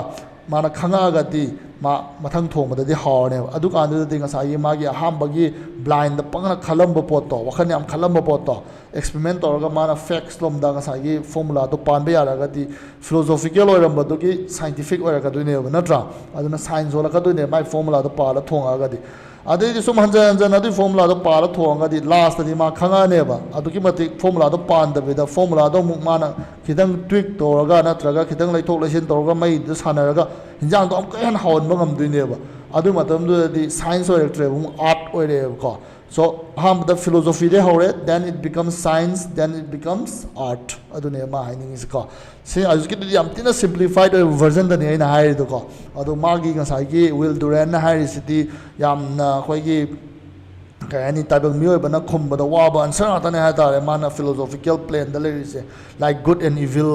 A: ꯃꯥꯅ ꯈꯪꯉꯛꯑꯒꯗꯤ ꯃꯥ ꯃꯊꯪ ꯊꯣꯡꯕꯗꯗꯤ ꯍꯥꯎꯔꯅꯦꯕ ꯑꯗꯨꯀꯥꯟꯗꯨꯗꯗꯤ ꯉꯁꯥꯏꯒꯤ ꯃꯥꯒꯤ ꯑꯍꯥꯟꯕꯒꯤ ꯕ꯭ꯂꯥꯏꯟꯗ ꯄꯪꯅ ꯈꯜꯂꯝꯕ ꯄꯣꯠꯇꯣ ꯋꯥꯈꯜ ꯌꯥꯝ ꯈꯜꯂꯝꯕ ꯄꯣꯠꯇꯣ ꯑꯦꯛꯁꯄꯦꯔꯤꯃꯦꯟ ꯇꯧꯔꯒ ꯃꯥꯅ ꯐꯦꯛꯁ ꯂꯣꯝꯗ ꯉꯁꯥꯏꯒꯤ ꯐꯣꯔꯃꯨꯂꯥꯗꯣ ꯄꯥꯟꯕ ꯌꯥꯔꯒꯗꯤ ꯐꯤꯂꯣꯁꯣꯐꯤꯀꯦꯜ ꯑꯣꯏꯔꯝꯕꯗꯨꯒꯤ ꯁꯥꯏꯟꯇꯤꯐꯤꯛ ꯑꯣꯏꯔꯛꯀꯗꯣꯏꯅꯦꯕ ꯅꯠꯇ꯭ꯔꯥ ꯑꯗꯨꯅ ꯁꯥꯏꯟꯁ ꯑꯣꯜꯂꯛꯀꯗꯣꯏꯅꯦꯕ ꯃꯥꯒꯤ ꯐꯣꯔꯃꯨꯂꯥꯗꯣ ꯄꯥꯜꯂ ꯊꯣꯡꯉꯛꯑꯒꯗꯤ ꯑꯗꯩꯗꯤ ꯁꯨꯝ ꯍꯟꯖꯟ ꯍꯟꯖꯟ ꯑꯗꯨꯒꯤ ꯐꯣꯔꯃꯨꯂꯥꯗꯣ ꯄꯥꯜꯂ ꯊꯣꯡꯉꯒꯗꯤ ꯂꯥꯁꯇꯗꯤ ꯃꯥ ꯈꯪꯉꯛꯑꯅꯦꯕ ꯑꯗꯨꯛꯀꯤ ꯃꯇꯤꯛ ꯐꯣꯔꯃꯨꯂꯥꯗꯣ ꯄꯥꯟꯗꯕꯤꯗ ꯐꯣꯔꯃꯨꯂꯥꯗꯣ ꯑꯃꯨꯛ ꯃꯥꯅ ꯈꯤꯇꯪ ꯇ꯭ꯋꯤꯛ ꯇꯧꯔꯒ ꯅꯠꯇ꯭ꯔꯒ ꯈꯤꯇꯪ ꯂꯩꯊꯣꯛ ꯂꯩꯁꯤꯟ ꯇꯧꯔꯒ ꯃꯩꯗꯨꯗ ꯁꯥꯟꯅꯔꯒ ꯍꯤꯟꯖꯥꯡꯗꯣ ꯑꯃꯨꯛꯀ ꯍꯦꯟꯅ ꯍꯥꯎꯍꯟꯕ ꯉꯝꯗꯣꯏꯅꯦꯕ ꯑꯗꯨ ꯃꯇꯝꯗꯨꯗꯗꯤ ꯁꯥꯏꯟꯁ ꯑꯣꯏꯔꯛꯇ꯭ꯔꯦꯕ ꯑꯃꯨꯛ ꯑꯥꯔꯠ ꯑꯣꯏꯔꯛꯑꯦꯕꯀꯣ ꯁꯣ ꯑꯍꯥꯟꯕꯗ ꯐꯤꯂꯣꯁꯣꯐꯤꯗꯩ ꯍꯧꯔꯦ ꯗꯦꯟ ꯏꯠ ꯕꯤꯀꯝꯁ ꯁꯥꯏꯟꯁ ꯗꯦꯟ ꯏꯠ ꯕꯤꯀꯝꯁ ꯑꯥꯔꯠ ꯑꯗꯨꯅꯦ ꯃꯥ ꯍꯥꯏꯅꯤꯡꯉꯤꯁꯤꯀꯣ ꯁꯤ ꯍꯧꯖꯤꯛꯀꯤꯗꯨꯗꯤ ꯌꯥꯝ ꯊꯤꯅ ꯁꯤꯝꯄ꯭ꯂꯤꯐꯥꯏഡ് ꯑꯣꯏꯕ ꯚꯔꯖꯟꯗꯅꯤ ꯑꯩꯅ ꯍꯥꯏꯔꯤꯗꯣꯀꯣ ꯑꯗꯣ ꯃꯥꯒꯤ ꯉꯁꯥꯏꯒꯤ ꯋꯤꯜ ꯗꯨꯔꯦꯟꯅ ꯍꯥꯏꯔꯤꯁꯤꯗꯤ ꯌꯥꯝꯅ ꯑꯩꯈꯣꯏꯒꯤ ꯀꯩ ꯍꯥꯏꯅꯤ ꯇꯥꯏꯕꯪ ꯃꯤꯑꯣꯏꯕꯅ ꯈꯨꯝꯕꯗ ꯋꯥꯕ ꯑꯟꯁꯔ ꯉꯥꯛꯇꯅꯦ ꯍꯥꯏꯇꯥꯔꯦ ꯃꯥꯅ ꯐꯤꯂꯣꯁꯣꯐꯤꯀꯦꯜ ꯄ꯭ꯂꯦꯟꯗ ꯂꯩꯔꯤꯁꯦ ꯂꯥꯏꯛ ꯒꯨꯗ ꯑꯦꯟ ꯏꯚꯤꯜ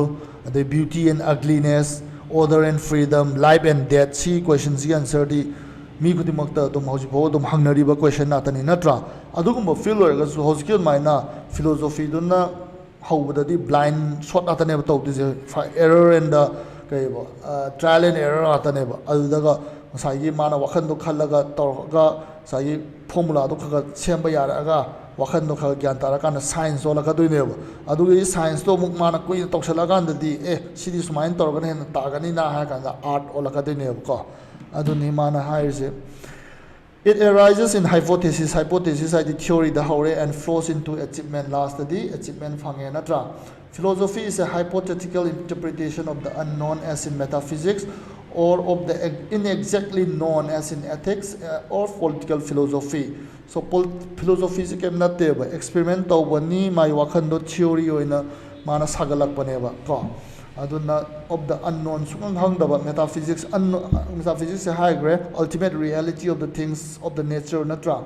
A: ꯑꯗꯩ beauty and ugliness order and freedom life and death ꯁꯤ ꯀꯣꯏꯁꯟꯁꯤꯒꯤ ꯑꯟꯁꯔꯗꯤ ꯃꯤ ꯈꯨꯗꯤꯡꯃꯛꯇ ꯑꯗꯨꯝ ꯍꯧꯖꯤꯛꯐꯥꯎ ꯑꯗꯨم ꯍꯪꯅꯔꯤꯕ ꯀꯣꯏꯁꯟ ꯉꯥꯛꯇꯅꯤ ꯅꯠꯇ꯭ꯔꯥ ꯑꯗꯨꯒꯨꯝꯕ ꯐꯤꯜ ꯑꯣꯏꯔꯒꯁꯨ ꯍꯧꯖꯤꯛꯀꯤ ꯑꯗꯨꯃꯥꯏꯅ ꯐꯤꯂꯣꯁꯣꯐꯤꯗꯨꯅ ꯍꯧꯕꯗꯗꯤ ꯕ꯭ꯂꯥꯏꯟ ꯁꯣꯠ ꯉꯥꯛꯇꯅꯦꯕ ꯇꯧꯗꯣꯏꯁꯦ ꯑꯦꯔꯔ ꯑꯦꯟ ꯗ ꯀꯩꯕ ꯇ꯭ꯔꯥꯏꯜ ꯑꯦꯟ ꯑꯦꯔꯔ ꯉꯥꯛꯇꯅꯦꯕ ꯑꯗꯨꯗꯒ ꯉꯁꯥꯏꯒꯤ ꯃꯥꯅ ꯋꯥꯈꯟꯗꯣ ꯈꯜꯂꯒ ꯇꯧꯔꯒ ꯉꯁꯥꯏꯒꯤ ꯐꯣꯔꯃꯨꯂꯥꯗꯣ ꯈꯔ ꯁꯦꯝꯕ ꯌꯥꯔꯛꯑꯒ ꯋꯥꯈꯟꯗꯣ ꯈꯔ ꯒ꯭ꯌꯥꯟ ꯇꯥꯔꯀꯥꯟꯗ ꯁꯥꯏꯟꯁ ꯑꯣꯜꯂꯛꯀꯗꯣꯏꯅꯦꯕ ꯑꯗꯨꯒꯤ ꯁꯥꯏꯟꯁꯇꯣ ꯑꯃꯨꯛ ꯃꯥꯅ ꯀꯨꯏꯅ ꯇꯧꯁꯜꯂꯛꯑꯀꯥꯟꯗꯗꯤ ꯁꯤꯗꯤ ꯁꯨꯃꯥꯏꯅ ꯇꯧꯔꯒꯅ ꯍꯦꯟꯅ ꯇꯥꯒꯅꯤꯅ ꯍꯥꯏꯔ ꯀꯥꯟꯗ ꯑꯥꯔꯠ ꯑꯣꯜꯂꯛꯀꯗꯣꯏꯅꯦꯕꯀꯣ ꯑꯗꯨꯅꯤ ꯃꯥꯅ ꯍꯥꯏꯔꯤꯁꯦ It arises in hypothesis. Hypothesis ꯍꯥꯏꯗꯤ theory-ꯗ ꯍꯧꯔꯦ and flows into achievement. ꯂꯥꯁꯇꯗꯤ achievement ꯐꯪꯉꯦ ꯅꯠꯇ꯭ꯔꯥ Philosophy is a hypothetical interpretation of the unknown as in metaphysics or of the inexactly known as in ethics or political philosophy. So philosophy is ꯀꯩꯝ ꯅꯠꯇꯦꯕ experiment ꯇꯧꯕꯅꯤ ꯃꯥꯒꯤ ꯋꯥꯈꯟꯗꯣ theory ꯑꯣꯏꯅ ꯃꯥꯅ ꯁꯥꯒꯠꯂꯛꯄꯅꯦꯕ ꯀꯣ ꯑꯗꯨꯅ of the unknown ꯁꯨꯡꯈꯪ ꯈꯪꯗꯕ metaphysics ꯍꯥꯏꯈ꯭ರೆ ultimate reality of the things of the nature ꯅꯠꯇ꯭ꯔꯥ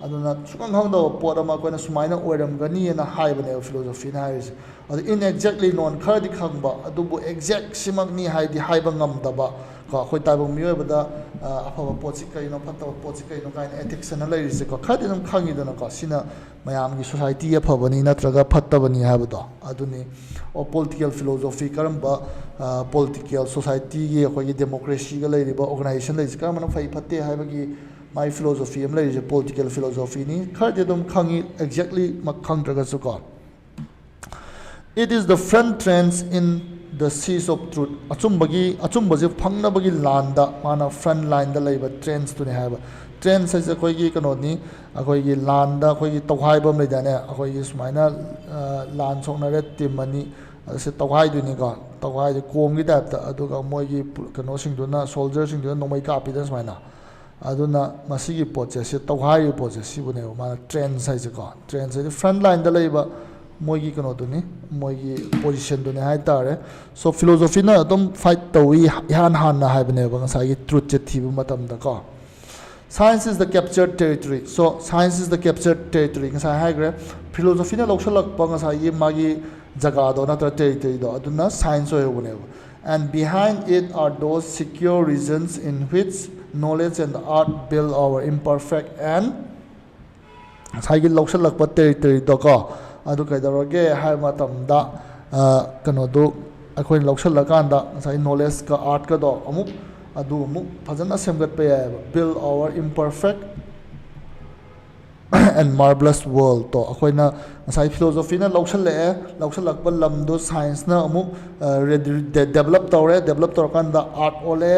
A: ꯑꯗꯨꯅ ꯁꯨꯡꯈꯪ ꯈꯪꯗꯕ ꯄꯣꯠ ꯑꯃ ꯑꯩꯈꯣꯏꯅ ꯁꯨꯃꯥꯏꯅ ꯑꯣꯏꯔꯝꯒꯅꯤꯅ ꯍꯥꯏꯕꯅꯦꯕ ꯐꯤꯂꯣꯁꯣꯐꯤꯅ ꯍꯥꯏꯔꯤꯁꯦ ꯑꯗꯨ inexactly known ꯈꯔꯗꯤ ꯈꯪꯕ ꯑꯗꯨꯕꯨ exact ꯁꯤꯃꯛꯅꯤ ꯍꯥꯏꯗꯤ ꯍꯥꯏꯕ ꯉꯝꯗꯕ ꯀꯣ ꯑꯩꯈꯣꯏ ꯇꯥꯏꯕꯪ ꯃꯤꯑꯣꯏꯕꯗ ꯑꯐꯕ ꯄꯣꯠꯁꯤ ꯀꯩꯅꯣ ꯐꯠꯇꯕ ꯄꯣꯠꯁꯤ ꯀꯩꯅꯣ ꯀꯥꯏꯅ ethics ꯑꯅ ꯂꯩꯔꯤꯁꯦꯀꯣ ꯈꯔꯗꯤ ꯑꯗꯨꯝ ꯈꯪꯉꯤꯗꯅꯀꯣ ꯁꯤꯅ ꯃꯌꯥꯝꯒꯤ ꯁꯣꯁꯥꯏꯇꯤ ꯑꯐꯕꯅꯤ ꯅꯠꯇ꯭ꯔꯒ ꯐꯠꯇꯕꯅꯤ ꯍꯥꯏꯕꯗꯣ ꯑꯗꯨꯅꯤ political philosophy ꯀꯔꯝꯕ political ꯁꯣꯁꯥꯏꯇꯤꯒꯤ ꯑꯩꯈꯣꯏꯒꯤ ꯗꯦꯃꯣꯀ꯭ꯔꯦꯁꯤꯒ ꯂꯩꯔꯤꯕ ꯑꯣꯔꯒꯅꯥꯏꯖꯦꯁꯟ ꯂꯩꯔꯤꯁꯤ ꯀꯔꯝꯕꯅ ꯐꯩ ꯐꯠꯇꯦ ꯍꯥꯏꯕꯒꯤ ꯃꯥꯏ ꯐꯤꯂꯣꯁꯣꯐꯤ ꯑꯃ ꯂꯩꯔꯤꯁꯦ political philosophyꯅꯤ ꯈꯔꯗꯤ ꯑꯗꯨꯝ ꯈꯪꯉꯤ exactly ꯃꯛ ꯈꯪꯗ꯭ꯔꯒꯁꯨ ꯀꯣ It is the front trends in the seas of truth ꯑꯆꯨꯝꯕꯁꯦ ꯐꯪꯅꯕꯒꯤ ꯂꯥꯟꯗ ꯃꯥꯅ front line-ꯗ ꯂꯩꯕ trends-ꯇꯨꯅꯤ ꯍꯥꯏꯕ trends ꯍꯥꯏꯁꯦ ꯑꯩꯈꯣꯏꯒꯤ ꯀꯩꯅꯣꯅꯤ ꯑꯩꯈꯣꯏꯒꯤ ꯂꯥꯟꯗ ꯑꯩꯈꯣꯏꯒꯤ ꯇꯧꯈꯥꯏꯕ ꯑꯃ ꯂꯩꯗꯥꯏꯅꯦ ꯑꯩꯈꯣꯏꯒꯤ ꯁꯨꯃꯥꯏꯅ ꯂꯥꯟ ꯁꯣꯛꯅꯔꯦ ꯇꯤꯝ ꯑꯅꯤ ꯑꯁꯤ ꯇꯧꯈꯥꯏꯗꯣꯏꯅꯤꯀꯣ ꯇꯧꯈꯥꯏꯗꯤ ꯀꯣꯝꯒꯤ ꯇꯥꯏꯞꯇ ꯑꯗꯨꯒ ꯃꯣꯏꯒꯤ ꯀꯩꯅꯣꯁꯤꯡꯗꯨꯅ ꯁꯣꯜꯖꯔꯁꯤꯡꯗꯨꯅ ꯅꯣꯡꯃꯩ ꯀꯥꯞꯄꯤꯗꯅ ꯁꯨꯃꯥꯏꯅ ꯑꯗꯨꯅ ꯃꯁꯤꯒꯤ ꯄꯣꯠꯁꯦ ꯁꯤ ꯇꯧꯈꯥꯏꯔꯤꯕ ꯄꯣꯠꯁꯦ ꯁꯤꯕꯨꯅꯦꯕ ꯃꯥꯅ trends ꯍꯥꯏꯁꯦꯀꯣ trends ꯍꯥꯏꯗꯤ front line-ꯗ ꯂꯩꯕ ꯃꯣꯏꯒꯤ ꯀꯩꯅꯣꯗꯨꯅꯤ ꯃꯣꯏꯒꯤ ꯄꯣꯖꯤꯁꯟꯗꯨꯅꯤ ꯍꯥꯏꯇꯥꯔꯦ ꯁꯣ ꯐꯤꯂꯣꯁꯣꯐꯤꯅ ꯑꯗꯨꯝ ꯐꯥꯏꯠ ꯇꯧꯋꯤ ꯏꯍꯥꯟ ꯍꯥꯟꯅ ꯍꯥꯏꯕꯅꯦꯕ ꯉꯁꯥꯏꯒꯤ ꯇ꯭ꯔꯨꯠꯁꯦ ꯊꯤꯕ ꯃꯇꯝꯗꯀꯣ Science is the captured territory. So science is the captured territory. Ngasa haigre philosophy na lawsalakpa ngasa magi jagado natra territory do aduna science oyobuneba. And behind it are those secure regions in which knowledge and art build our imperfect and ngasa lawsalakpa territory do ko adu kaidaroge hai matamda kanodu akhoi lawsalakanda ngasa knowledge ka art ka do amuk adu amuk fazana semgatpa yai build our imperfect and marvelous world to akoina ngasai philosophy na lausalakpa lamdo science na amu develop tor kanda art ole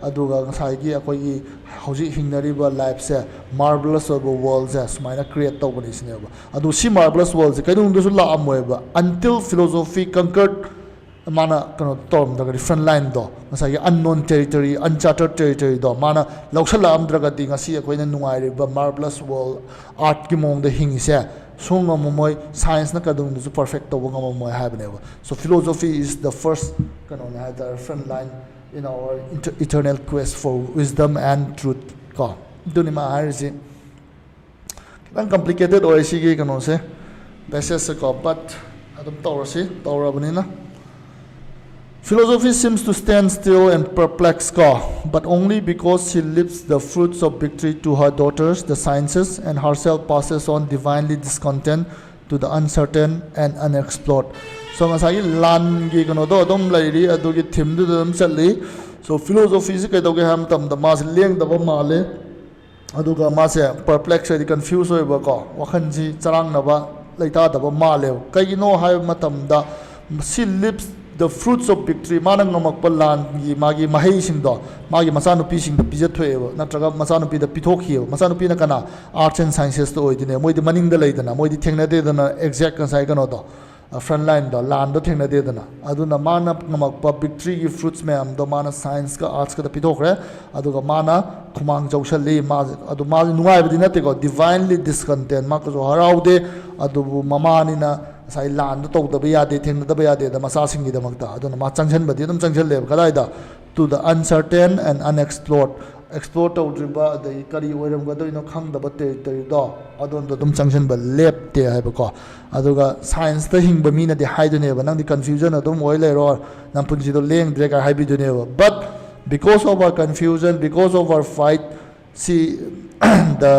A: aduga ngasai gi akoi hauji hingnariba life se marvelous world se sumaina create tawbani sineba adu si marvelous world se kaidung du la amoeba until philosophy conquered mana kano torm daga different line do ngasai unknown territory uncharted territory do mana lausala amdraga di ngasi akoina nungai ba marvelous world art ki mong de hingi se songa momoy science na kadung du perfect to bonga momoy habeneba so philosophy is the first kano na the front line in our eternal quest for wisdom and truth ko duni ma harisi kan complicated oi sigi kano se passage ko but adum tawrabani na philosophy seems to stand still and perplex God, but only because she lives the fruits of victory to her daughters, the sciences, and herself passes on divinely discontent to the uncertain and unexplored. So, ngasai lan gi kano do adom lairi adugi thim du dum challi. So, philosophy se kaidoge ham tam da mas leng da ba male aduga mas perplex edi confused oi ba ko wakhan ji charang na ba leita da ba male kaigino hai matam da she lives the fruits of victory manang ngamak palan gi magi mahei sing do magi masanu pi sing pija thoeba natraga masanu pi da pitokhi masanu pi na kana arts and sciences to oidine moi di maning da leidana moi di thengna de dana exact kan sai kano do front line do land do thengna de dana aduna mana ngamak pa victory gi fruits me am do mana science ka arts ka da pitokre aduga mana khumang jaushali ma adu ma nungai bidi na te ko divinely discontent ma ko haraude adu mamani na sai land to da ya de thing da ya de da masa sing gi da makta aduna ma changchen badi dum changchen le kadai da to the uncertain and unexplored explore to driba the kari oiram ga do no khang da ba te do adon do dum changchen ba lep te hai ba ko aduga science da hing ba mi na de hai do ne ba nang di confusion adum oi le ro nam punji do leng drek hai bi do ne ba but because of our confusion because of our fight see the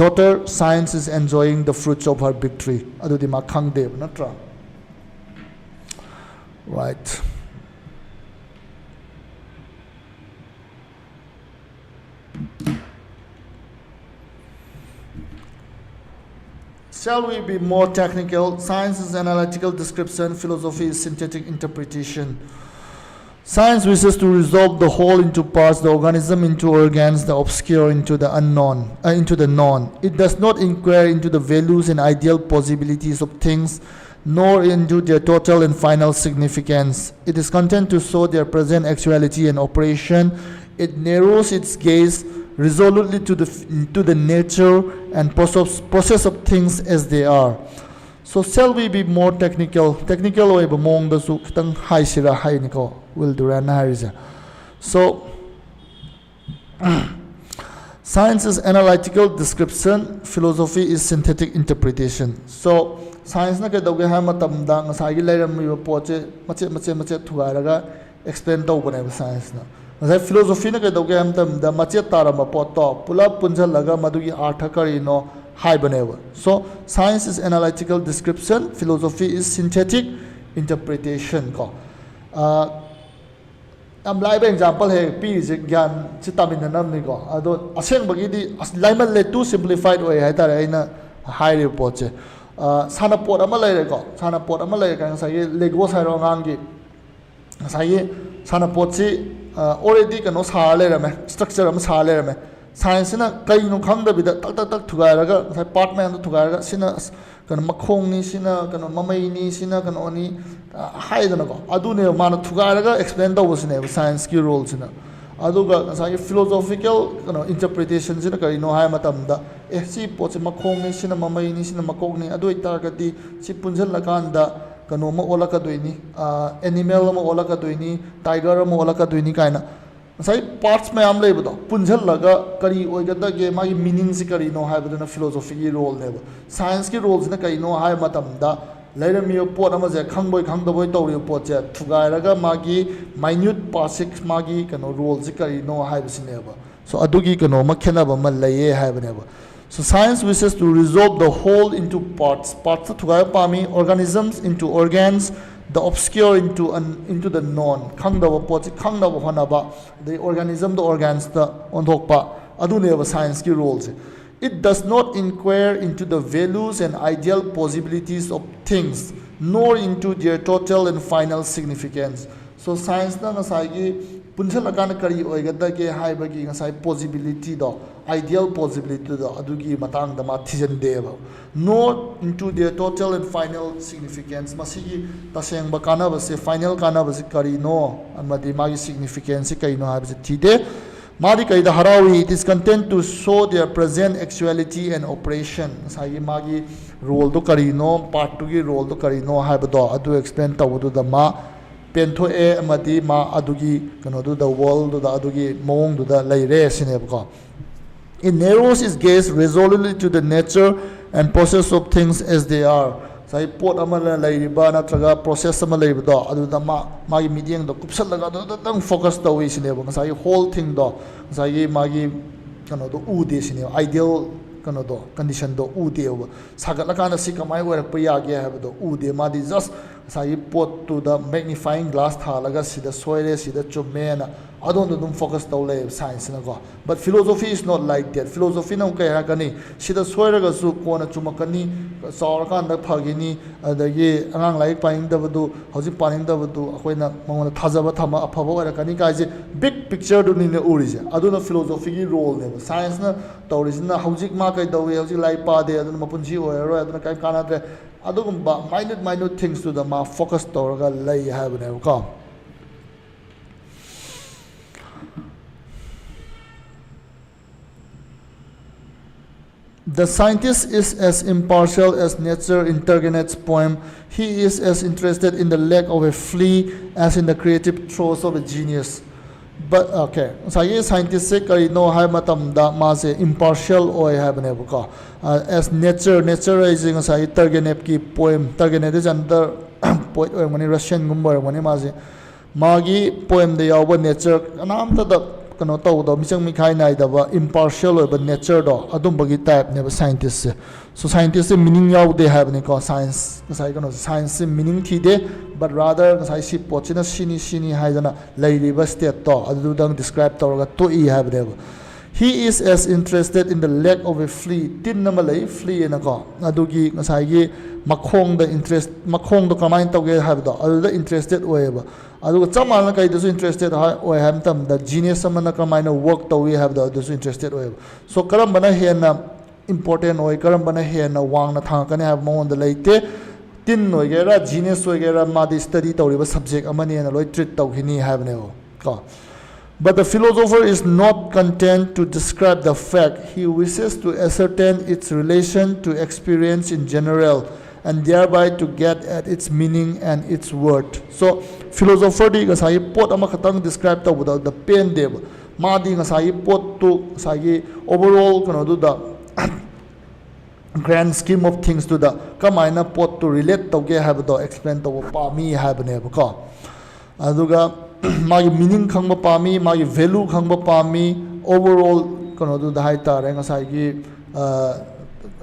A: daughter science is enjoying the fruits of her victory adudi ma khang dev natra right shall we be more technical? Science is analytical description, philosophy is synthetic interpretation. Science wishes to resolve the whole into parts, the organism into organs, the obscure into the unknown, into the known. It does not inquire into the values and ideal possibilities of things, nor into their total and final significance. It is content to show their present actuality and operation. It narrows its gaze resolutely to the nature and process of things as they are. So shall we be more technical? Technical way bamong da su kitang hai sira hai niko will Durant harisa. So science is analytical description, philosophy is synthetic interpretation. So science na ke doge ha matam da ngasai gi leiram mi poche mache thuaraga explain to bane science na. Ngasai philosophy na ke doge ham tam da mache tarama poto pula punjal laga madugi artha kari no high baneva. So science is analytical description, philosophy is synthetic interpretation ko. Am live example hai pi is gyan chitamin nam ni ko. Ado aseng bagi di laiman le too simplified way hai tare aina high report che. Sana pot ama lai ko. Sana pot ama lai kan sai lego sai ro ngang gi. Sai sana pot si already kano sa le rame structure am sa le rame. Science na kai no khang da bida tak thugaraga sai part man thugaraga sina kan makhong ni sina kan mamai ni sina kan oni hai da ko adu ne mana thugaraga explain da wasne science ki role sina adu ga sai philosophical kan interpretation sina kai no hai matam da si pot makhong ni sina mamai ni sina makok ni adu itar ka ti si punjal la kan da kan ma ola ka doini animal ma ola ka doini tiger ma ola ka doini kaina sai parts में आम ले बता पुंजल लगा करी ओय गदा के मागी मीनिंग से करी नो हाय बदना फिलोसॉफी की रोल ने साइंस की रोल्स ने कई नो हाय मतम दा लेरम यो पोट अमा जे खंगबोय खंगदबोय तौरि पोट जे थुगायरगा मागी माइन्यूट पार्टिक्स मागी कनो रोल से करी नो हाय बसिने बा सो अदुगी कनो म खेनाबा म लये हाय बने बा so science wishes to resolve the whole into parts thugay pami organisms into organs the obscure into the known khangdaba pot khangdaba honaba the organism the organs the onthokpa adune ba science ki roles It does not inquire into the values and ideal possibilities of things, nor into their total and final significance. So science na ngasai punsalakana kari oigadage haibagi ngasai possibility do, ideal possibility do adugi matang da ma thijandeba, nor into their total and final significance. Masigi taseng ba kana base final kana base kari no amadi magi significance kai no habse thide. Mari kai da harawi, it is content to show their present actuality and operation. Sagi magi role do kari no, part to gi role do kari no habdo adu explain tawudu da ma pentho e amadi ma adugi kano do the world do da adugi mong do da leire sinebko. It narrows its gaze resolutely to the nature and process of things as they are. Sai pot amala leiriba na traga process ama leiriba adu da ma magi medium do kupsal laga do tang focus do we sinebo sai whole thing do sai magi kano do u de sinebo ideal kano do condition do u de sagat la kana si kamai wer pa ya ge have do u de ma di just sai pot to the magnifying glass tha laga sida soire sida chumme na adon do dum focus do le science na go. But philosophy is not like that. Philosophy na kai ha kani sida soire ga su ko na chumakani saur kan da phagini adagi angang lai paing da bu hoji paning da bu akoina mangona thajaba thama aphaba ora kani kai je big picture do ni ne urije aduna philosophy gi role ne science na tawris na hojik ma kai dawe hoji lai pa de aduna mapunji oi aduna kai kana de adugumba minute things to the ma focus tawraga lai have ne ko. The scientist is as impartial as nature in Turgenev's poem. He is as interested in the leg of a flea as in the creative throes of a genius. But okay, so ye scientist say kari no hai matam da ma se impartial oi have ne buka. As nature is in say Turgenev ki poem. Turgenev is under poet or mani Russian gumbar mani ma se magi poem de yawa nature anam ta da kano tau do misang mikhai nai da ba impartial oi ba nature do adum bagi type ne ba scientist. So scientist meaning yaw they have ne ko science sai kano science meaning thi de but rather sai si pochina sini hai dana lairi ba state to adu dang describe to to e have de. He is as interested in the leg of a flea. Tin na malay flea na ko adugi ngasai gi makhong da interest makhong do kamain to ge have do adu da interested oi ba adu chama na kai do interested oi ham tam the genius amana kamain work to we have do interested oi. So karam bana he na important oi karam bana he na wang na thang kan have mon the laite tin oi ge ra genius oi ge ra ma di study to riba subject amani na loi treat to hini have ne ko. But the philosopher is not content to describe the fact. He wishes to ascertain its relation to experience in general and thereby to get at its meaning and its worth. So philosopher di ngasai pot ama khatang describe ta without the pen deb ma di ngasai pot to sai overall kono do the grand scheme of things to the kamaina pot to relate to ge have do explain to pa mi have ne ko aduga magi meaning khangba pami magi value khangba pami overall kono do the high tar ngasai gi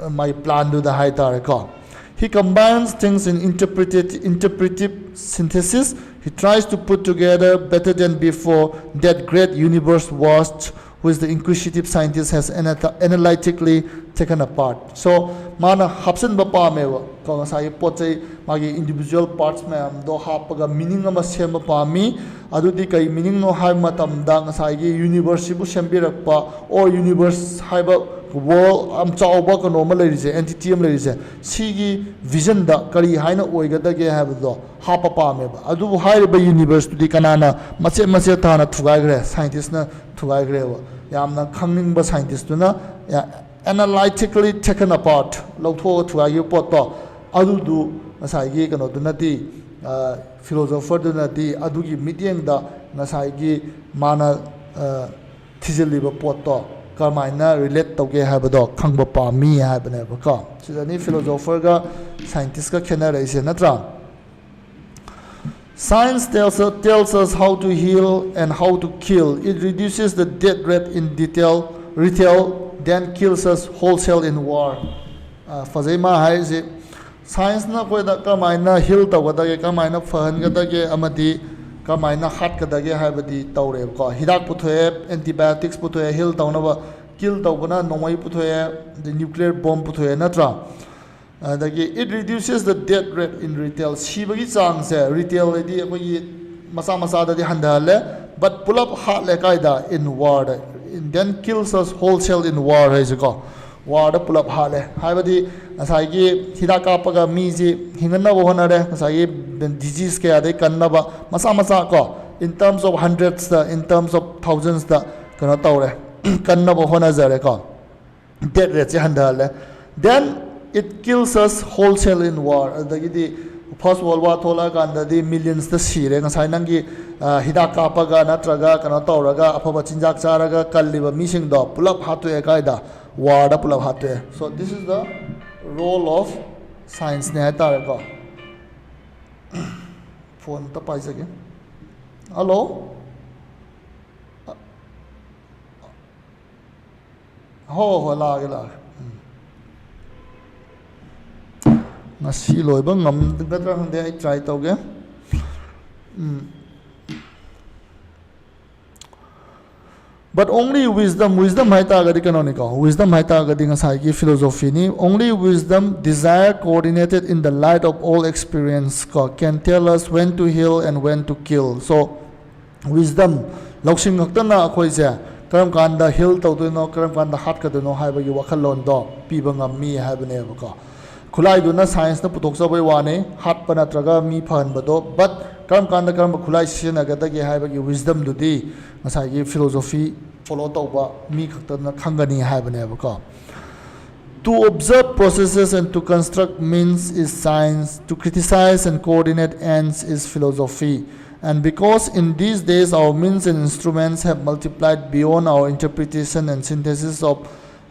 A: my plan do the high tar ko. He combines things in interpretive synthesis. He tries to put together better than before that great universe vast which the inquisitive scientist has analytically taken apart. So mana hapsen bapa mewa ko ngasai pochai magi individual parts ma'am do hapaga meaning ama sema pami adudi kai meaning no hai matam da ngasai gi universe bu sembirakpa or universe haiba world am chawba ko normal lerise entity am lerise sigi vision da kari haina oigada ge have do hapa pame ba adu haiba universe di kanana mache thana thugai gre scientist na thugai gre wa yamna khangning ba scientist na analytically taken apart lotho thugai yu pot to adu du ngasai gi kano du na di philosopher du na di adu gi medium da ngasai gi mana thijeli ba pot to kamaina relate to ge have do khangba pa mi have ne ba ko sidani philosopher ga scientist ka khena rai se natra. Science tells us how to heal and how to kill. It reduces the death rate in retail, then kills us wholesale in war. Fazema hai se science na koi da kamaina heal to ga da ge kamaina fahan ga da ge amadi kamaina hat ka da ge ha ba di tawre ko hidak puthoe antibiotics puthoe heal tawnaba kill tawbana nomai puthoe the nuclear bomb puthoe natra it reduces the death rate in retail sibagi chang se retail di akoi masa da di handale but pull up hat le kaida in war then kills us wholesale in war haisiko war da pull up hat le haibadi asai gi hidaka paga mi ji hinganna bo honare asai gi disease ke ade kannaba masa ko in terms of hundreds in terms of thousands kana tawre kannaba hona jare ko death rate ji handale then it kills us wholesale in war adagidi first world war thola ganda di millions the sire ngasai nangi hida kapaga natraga kana tawraga afaba chinjak charaga kalliba mising do pulap hatu e kaida war da pulap hatu so this is the role of science ne tare ko phone ta pai sake hello ho la ngasi loiba ngam gadra hande I try tauge but only wisdom hai ta gadi canonical wisdom hai ta gadi ngasai ki philosophy ni only wisdom desire coordinated in the light of all experience can tell us when to heal and when to kill so wisdom loksing ngakta akhoi se karam kanda heal tawduno karam kanda hat kaduno haibagi wakhalon do piba ngammi haibane ko khulai duna science na putok sabai wane hat pana traga mi phan bado but karam kanda karam khulai sina gada ge haibagi wisdom dudi masai gi philosophy follow tawba mi khakta na khangani haibane ko to observe processes and to construct means is science to criticize and coordinate ends is philosophy and because in these days our means and instruments have multiplied beyond our interpretation and synthesis of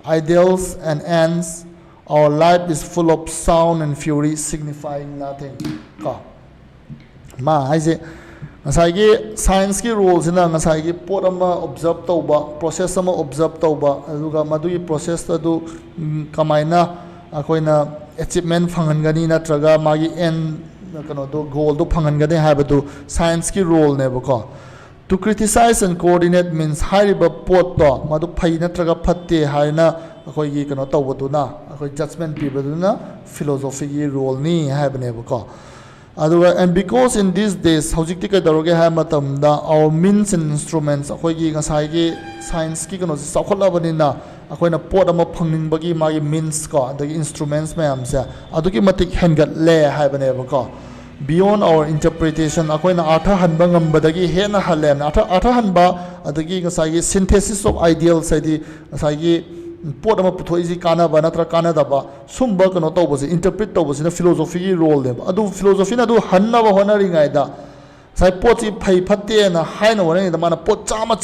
A: ideals and ends our life is full of sound and fury signifying nothing ka ma haise ngasai gi science ki rules ina ngasai gi pot ama observe tawba process ama observe tawba aduga madui process adu kamaina akoina achievement phangangani natraga magi end kano do goal do phangangani habadu science ki role ne bako to criticize and coordinate means hariba pot to madu phai natraga phatte haina akoi gi kano tawbaduna akoi judgment pibaduna philosophy gi role ni habane bako aduga and because in these days hojikti ka daroge ha matam da our means and instruments akoi gi ngasai gi science ki kano sakhotla banina akoi na pot ama phangning bagi magi means ko the instruments mayam sa aduki matik hengat le habane bako beyond our interpretation akoi na artha hanba ngambadagi hena halem artha hanba adagi ngasai gi synthesis of ideals saidi ngasai gi pot ama puthoi ji kana ba natra kana da ba sumba kano tawbase interpret tawbase na philosophy gi role de adu philosophy na du hanna ba honari ngai da sai pot ji phai phatte na haina wona da mana pot chama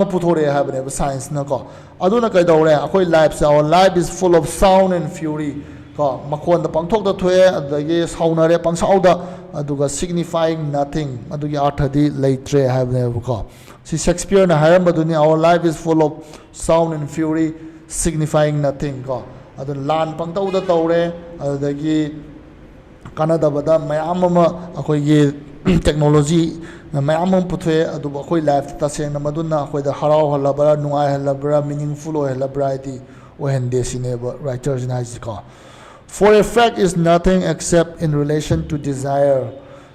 A: puthore ha bane science na ko adu na kai dawre akoi life our life is full of sound and fury ko makhon da pangthok da thoe adagi saunare pangsau da aduga signifying nothing adugi artha di leitre ha bane ko si Shakespeare na haram baduni our life is full of sound and fury signifying nothing ko adu lan pangtau da tawre adagi kanada bada mayam ama akoi gi technology mayam puthwe adu akoi life ta seng na maduna akoi da harau halabra nuai halabra meaningful o halabra ti o hende sineba writers in ko for a fact is nothing except in relation to desire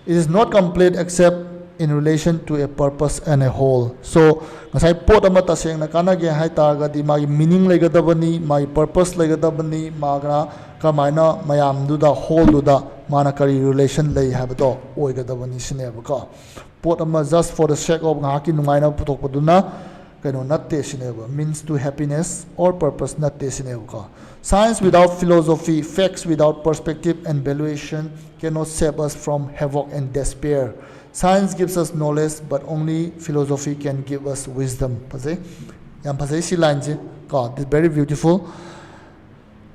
A: it is not complete except in relation to a purpose and a whole so ngasai pot ama ta seng na kana ge hai ta ga di magi meaning legadabani my purpose legadabani magra kamaina mayam du da whole du da mana kari relation lei habdo oigadabani sineba ko pot ama just for the sake of ngaki nungaina putok paduna kaino natte sineba means to happiness or purpose natte sineba ko science without philosophy facts without perspective and valuation cannot save us from havoc and despair science gives us knowledge but only philosophy can give us wisdom pasai yam pasai si line je god this very beautiful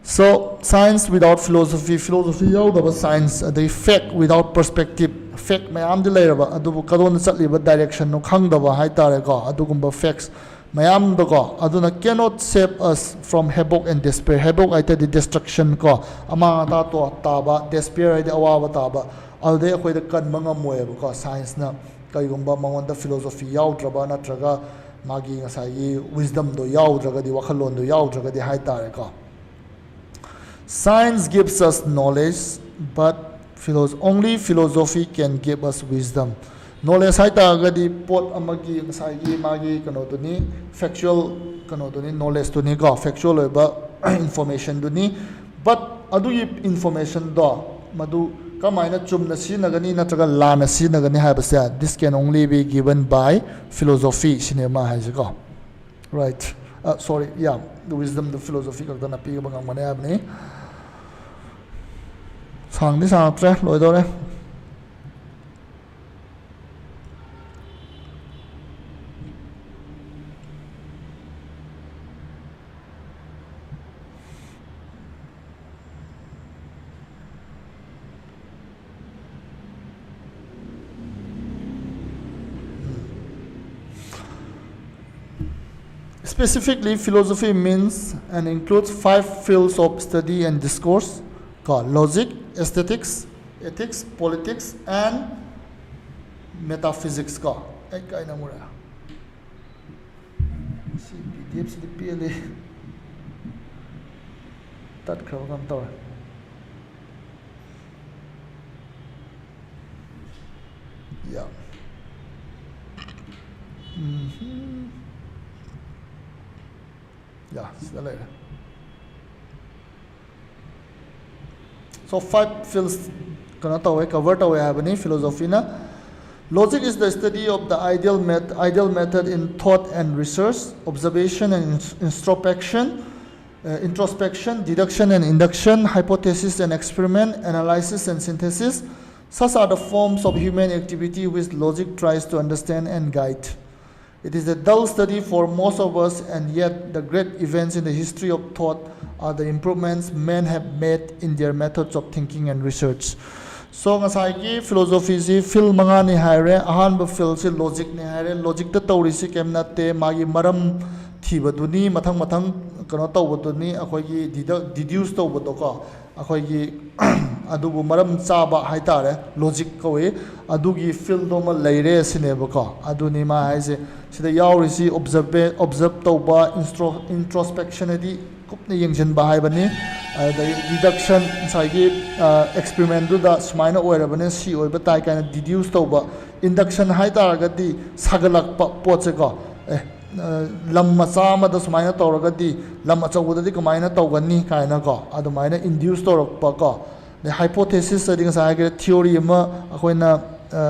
A: so science without philosophy yau da science the fact without perspective fact mayam de leiraba adu kadon chatliba direction no khangdaba hai tare ko adugumba facts mayam do ko aduna cannot save us from havoc and despair havoc aita the destruction ko ama ta to taba despair ide awa taba alde khoi da kan manga moe ko science na kai gumba mangon da philosophy yau traba na traga ꯃꯥꯒꯤ ꯉꯁꯥꯏꯒꯤ wisdomꯗꯣ ꯌꯥꯎꯗ꯭ꯔꯒꯗꯤ ꯋꯥꯈꯜꯂꯣꯟꯗꯣ ꯌꯥꯎꯗ꯭ꯔꯒꯗꯤ ꯍꯥꯏꯇꯥꯔꯦꯀꯣ Science gives us knowledge but only philosophy can give us wisdom knowledge haitagadi pot amagi ngasai magi kanoduni factual kanoduni knowledge tuni ko factual oiba information duni but adugi information do madu kamaina chumna sinagani natraga lana sinagani habasa this can only be given by philosophy cinema haisiko right sorry yeah the wisdom the philosophy ka na pi bangang mane abni 상디 상업자 로이도래 Specifically, philosophy means and includes 5 fields of study and discourse called logic, aesthetics, ethics, politics, and metaphysics. Ka, ay kaya na muna. Si PDF si PLA. Tat kaya kam tawar. Yeah. Yeah, sila later. So 5 fields covered away habani philosophy na. Logic is the study of the ideal method in thought and research, observation and introspection, deduction and induction, hypothesis and experiment, analysis and synthesis. Such are the forms of human activity which logic tries to understand and guide. It is a dull study for most of us, and yet the great events in the history of thought are the improvements men have made in their methods of thinking and research. So ngasai philosophy si fil manga ni haire ahan ba fil si logic ni haire logic ta tawri si kemna te magi maram thibaduni mathang kano tawbaduni akhoi gi deduce tawbado ko akhoi gi adubu maram chaba haitare logic kowe adugi fil do ma leire sineba ko aduni ma haise sida yauri si observe tawba introspection adi kupne yengjen ba haibani the deduction saigi experiment do da smaina oirabane si oiba tai kana deduce tawba induction haitagadi sagalak potse ko lam macha ma da smaina tawragadi lam achawudadi kamaina tawgani kaina ko adumaina induce tawrakpa ko the hypothesis adi ngasai theory ma akoina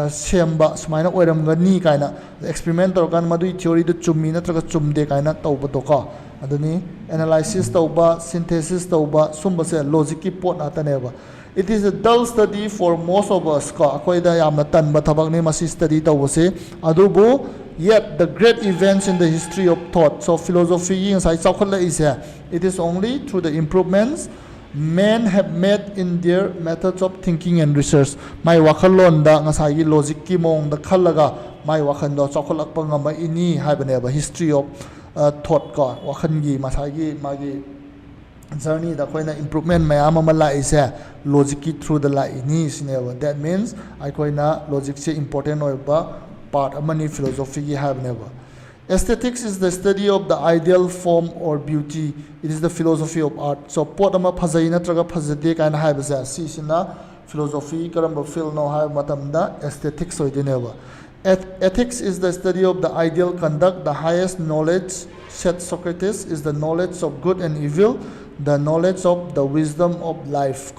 A: semba smaina oiramgani kaina experiment tawgan madu theory du chummi natraga chumde kaina tawba to ko aduni analysis tawba synthesis tawba sumba se logic ki pot ataneba it is a dull study for most of us ko akoida yamna tanba thabak ne masi study tawse adubu yet the great events in the history of thought so philosophy inside chawkhala is it is only through the improvements men have made in their methods of thinking and research mai wakhalon da ngasai gi logic ki mong da khallaga mai wakhan do chawkhalak pa ngama ini haibane ba history of thought ko wakhan gi masai gi magi journey da koina improvement mayam ama la is logic ki through the la ini sineba that means I koina logic se important oiba part amani philosophy gi habane ba Aesthetics is the study of the ideal form or beauty. It is the philosophy of art. So, pot ama phazai natraga phazade kaina haibasa si sina philosophy karamba fil no hai matamda aesthetics oidineba. Ethics is the study of the ideal conduct. The highest knowledge, said Socrates, is the knowledge of good and evil, the knowledge of the wisdom of life.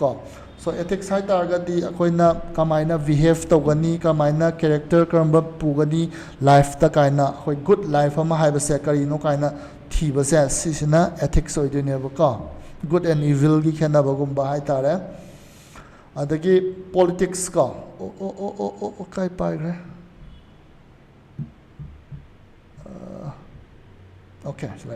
A: So ethics hai targadi akoina kamaina behave tawgani kamaina character karamba pugani life ta kaina hoi good life ama haiba se karino kaina thiba se sisina ethics oidine ba good and evil gi khena bagum ba hai tare adagi politics ka o kai pai re okay so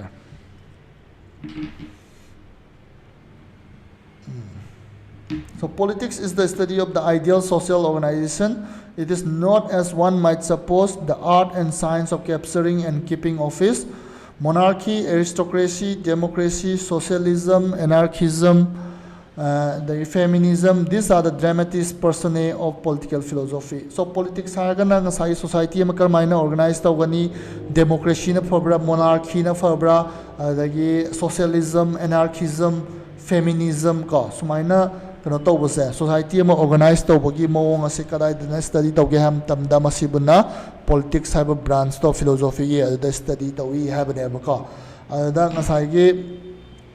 A: So politics is the study of the ideal social organization. It is not, as one might suppose, the art and science of capturing and keeping office. Monarchy, aristocracy, democracy, socialism, anarchism, the feminism. These are the dramatis personae of political philosophy. So politics haragana ngasai society ama karmaina organize tawgani, democracy na fabra, monarchy na fabra, dagi socialism, anarchism, feminism ka sumaina kano tawbase society ama organize tawbagi mawong ase kadai dana study tawge ham tamda masibuna politics haba branch to philosophy ye the study tawi have ne ba da ngasai gi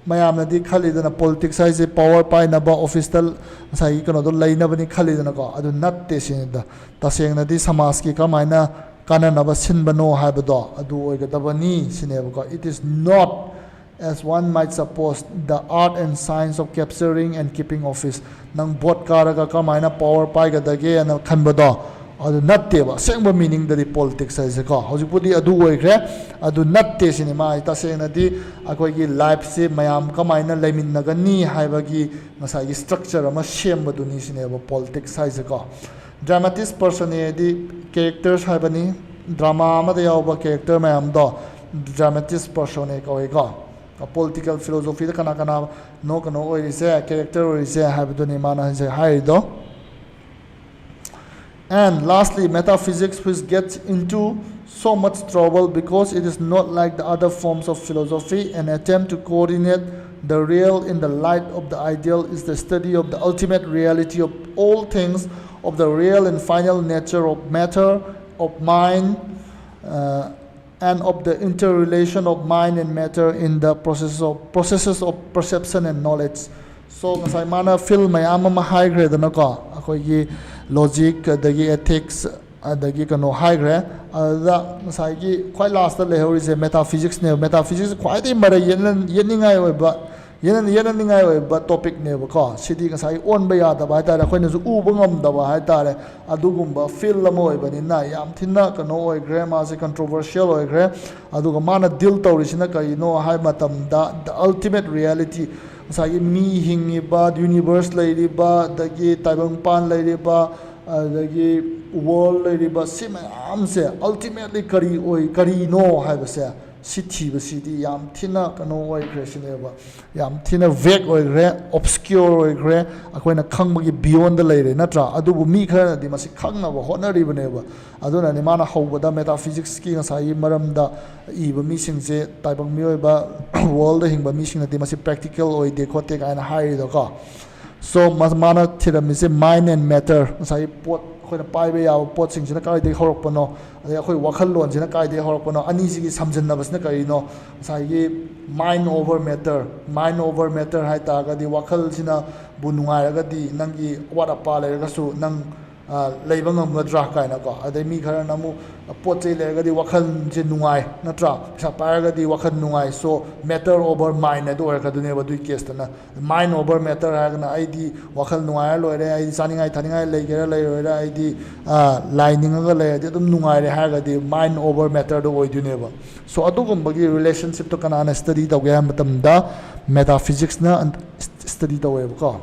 A: mayamnadi khalidana politics haise power painaba official ngasai kano do lainabani khalidana ko adu natte sinda tasengna di samaj ki kamaina kananaba sinbano habado adu oigadabani sineba ko it is not, as one might suppose, the art and science of capturing and keeping office. Nang bot karaga kamaina power paiga dage and khanbado adu natte ba sengba meaning the politics is ko hojipudi adu oigre adu natte cinema tasena di akoi gi life se mayam kamaina lemin nagani haibagi masai gi structure ama shemba duni cinema politics size ko dramatis personae di characters haibani drama ama da yawa character mayam do dramatis personae ko a political philosophy kana kana no kano oise character oise habduni mana se haido. And lastly, metaphysics, which gets into so much trouble because it is not like the other forms of philosophy. An attempt to coordinate the real in the light of the ideal is the study of the ultimate reality of all things, of the real and final nature of matter, of mind, and of the interrelation of mind and matter in the processes of perception and knowledge. So ngasai mana film mayam ama high grade na ko akoi logic dagi ethics dagi kano high grade da ngasai gi khoi last le hori se metaphysics ne metaphysics khoi dei mara yeningai oi ba yeningai oi ba topic ne ba ko sidi ngasai on ba ya da ba ta khoi na su u ba ngam da ba ha ta re adugumba film amo oi bani na yam thinna kano oi grammar se controversial oi gre aduga mana deal tawrisina kai no hai matam da the ultimate reality masagi mi hingiba universe lairiba dagi taibangpan lairiba dagi world lairiba simam se ultimately kari oi kari no haibase sithi basidi yam thina kano oi creationeba yam thina vague oi gre obscure oi gre akoina khangmagi beyond the laire natra adubu mi khana di masi khangna ba honari baneba aduna ni mana hobada metaphysics ki ngasai maramda iba mi singje taibang mi oi ba world da hingba mi singna di masi practical oi de khote kaina hai do ka so mana theory se mind and matter ngasai pot khoina paibe ya pot singjina kai de horok pano ade khoi wakhal lon jina kai de horok pano ani sigi samjanna basna kai no ngasai gi mind over matter hai ta ga di wakhal sina bu nungai ga di nangi wada pa le ga su nang leiba ngamgadra kaina ko ade mi khara namu pochei le ga di wakhal je nungai natra sa pa ga di wakhal nungai so matter over mind adu or ka dune ba du case na mind over matter ha na ai di wakhal nungai lo re ai saningai thaningai le gera le re ai di lining ga le di dum nungai re ha ga di mind over matter do oi dune ba so adu gum bagi relationship to kana na study to ga matam da metaphysics na study to we ko.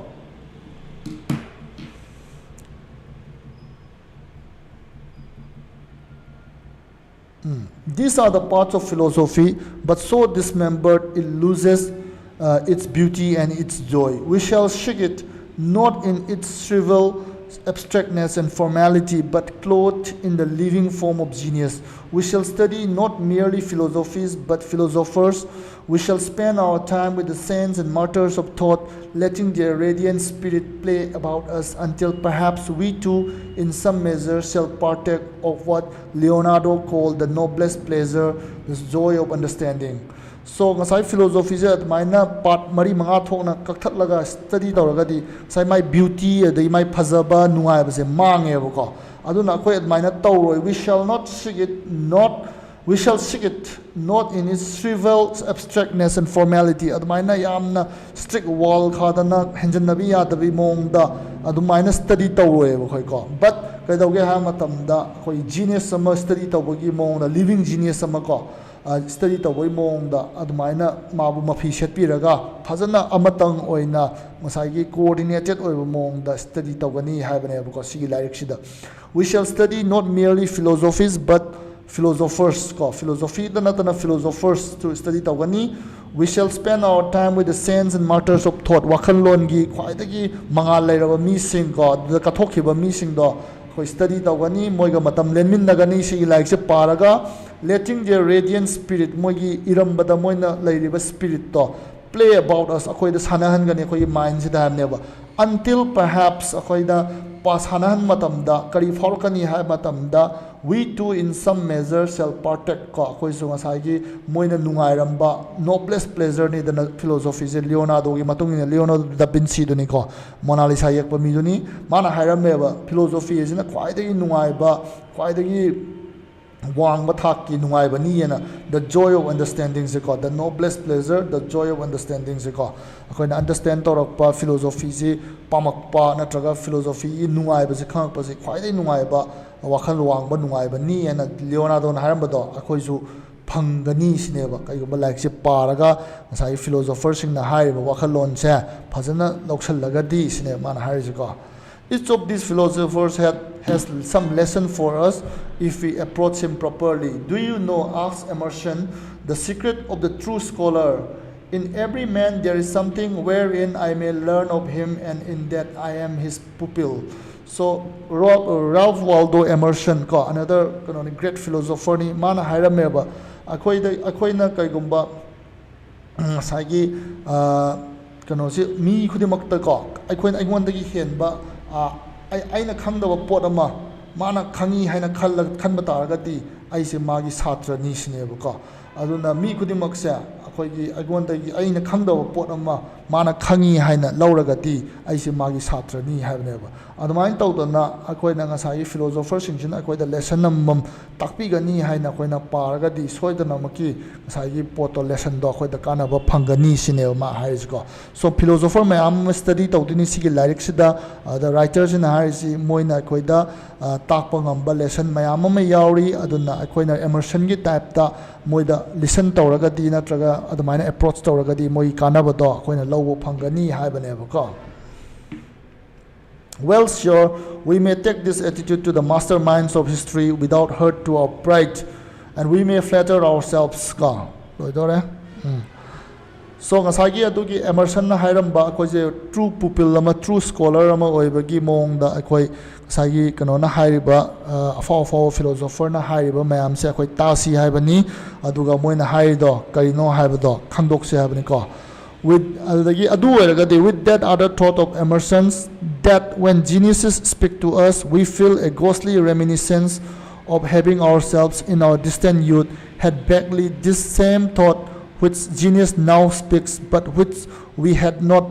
A: These are the parts of philosophy, but so dismembered it loses its beauty and its joy. We shall shake it not in its trivial abstractness and formality, but clothed in the living form of genius. We shall study not merely philosophies, but philosophers. We shall spend our time with the saints and martyrs of thought, letting their radiant spirit play about us until perhaps we too, in some measure, shall partake of what Leonardo called the noblest pleasure, the joy of understanding. So ngasai philosophy je admaina part mari manga thokna kakthak laga study tawragadi sai mai beauty adai mai phajaba nungai base mange bako aduna khoi admaina tawroi we shall seek it not in its trivial abstractness and formality admaina yamna strict wall khadana henjannabi yadabi mongda adumaina study tawroi bako ko but kaidauge ha matamda khoi genius sama study tawbagi mongda living genius sama ko study tawai mongda adumaina mabu mafi shetpiraga phajana amatang oina masai coordinated oiba mongda study tawgani haibane because sigi lyric sida we shall study not merely philosophies but philosophers ko philosophy da natana philosophers to study tawgani We shall spend our time with the saints and martyrs of thought. Wakhalongi khwaidagi mangal leiraba mising ko da kathokhiba mising do khoi study tawgani moiga matam lenmin nagani si like se paraga letting their radiant spirit moigi irambada moina leiriba spirit to play about us akhoi da sanahan gani khoi mind sida hamneba until perhaps akhoi da pasanahan matamda kari falkani ha matamda we too in some measure shall partake ko akhoi su ngasai gi moina nungai ramba noblest pleasure ni da philosophy je Leonardo gi matung ni Leonardo da Vinci duni ko Mona Lisa yak pa mi duni mana hairameba philosophy is na khwai da gi nungai ba khwai da gi wang mathak ki nungai ba ni na the joy of understanding se ko the noblest pleasure the joy of understanding se ko akhoi na understand torok pa philosophy je pamak pa na traga philosophy nungai ba se khang pa se khwai da nungai ba wakhal wangba nungaiba ni ena Leonardo na harambado akhoi phangani sineba kaigumba like se paraga ngasai philosopher sing na haiba wakhalon se phajana loksallaga di sine man harise ko each of these philosophers has some lesson for us if we approach him properly. Do you know, asks Emerson, the secret of the true scholar? In every man there is something wherein I may learn of him, and in that I am his pupil. So Ralph Waldo Emerson ko another great philosopher ni mana hairameba akoina kaigumba sagi si mi khudimakta ko aigondagi henba aina khangdaba pot ama mana khangi haina khanba taragati aise magi satra ni sineba ko aduna mi khudimak se akoigi aigondagi aina khangdaba pot ama mana khangi haina lauragati aise magi satra ni haibneba adamain tawdana akoina ngasai philosopher singsin akoida lesson namam takpigani haina akoina paragadi soidana maki ngasai poto lesson do akoida kanaba phangani sine ma haisko so philosopher mayam study tawdini sigi lyrics da the writers in haisi moina akoida takpa ngamba lesson mayam ma yauri aduna akoina Emerson gi type ta moida listen tawragadi natraga adamaina approach tawragadi moi kanaba do akoina lowo phangani haibaneba ko. Well, sure, we may take this attitude to the masterminds of history without hurt to our pride, and we may flatter ourselves. So, ngasagi adugi Emerson na hairamba akoje true pupil ama true scholar ama oibagi mongda akoi ngasagi kano na hairiba afaw philosopher na hairiba mayam se akoi tasi haibani aduga moina hairido karino haibado khangdokse haibani ko. With that other thought of Emerson's, that when geniuses speak to us, we feel a ghostly reminiscence of having ourselves in our distant youth had vaguely this same thought which genius now speaks, but which we had not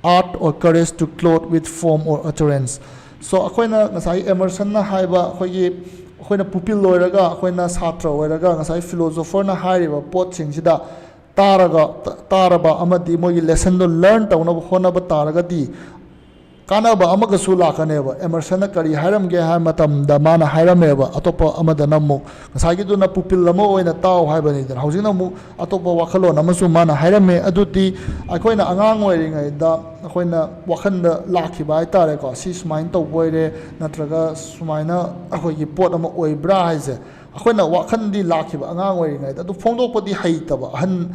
A: art or courage to clothe with form or utterance. So, akoina ngasai Emerson na haiba akoina pupil loiraga akoina satra loiraga ngasai philosopher na haiba pot singida taraba amadi mogi lesson do learn tawnaba honaba taragadi kanaba amagasu lakaneba Emerson na kari hairam ge ha matam da mana hairameba atopa amada namu ngasagi do na pupil lamo oina taw haibani dan haujina mu atopa wakhalo namasu mana hairame aduti akoina angang oiringai da akoina wakhanda lakhiba ai tare ko si sumain to boire natraga sumaina akoigi pot ama oibra haise akoina wakhandi lakhiba angang oiringai da du phongdokpadi haitaba han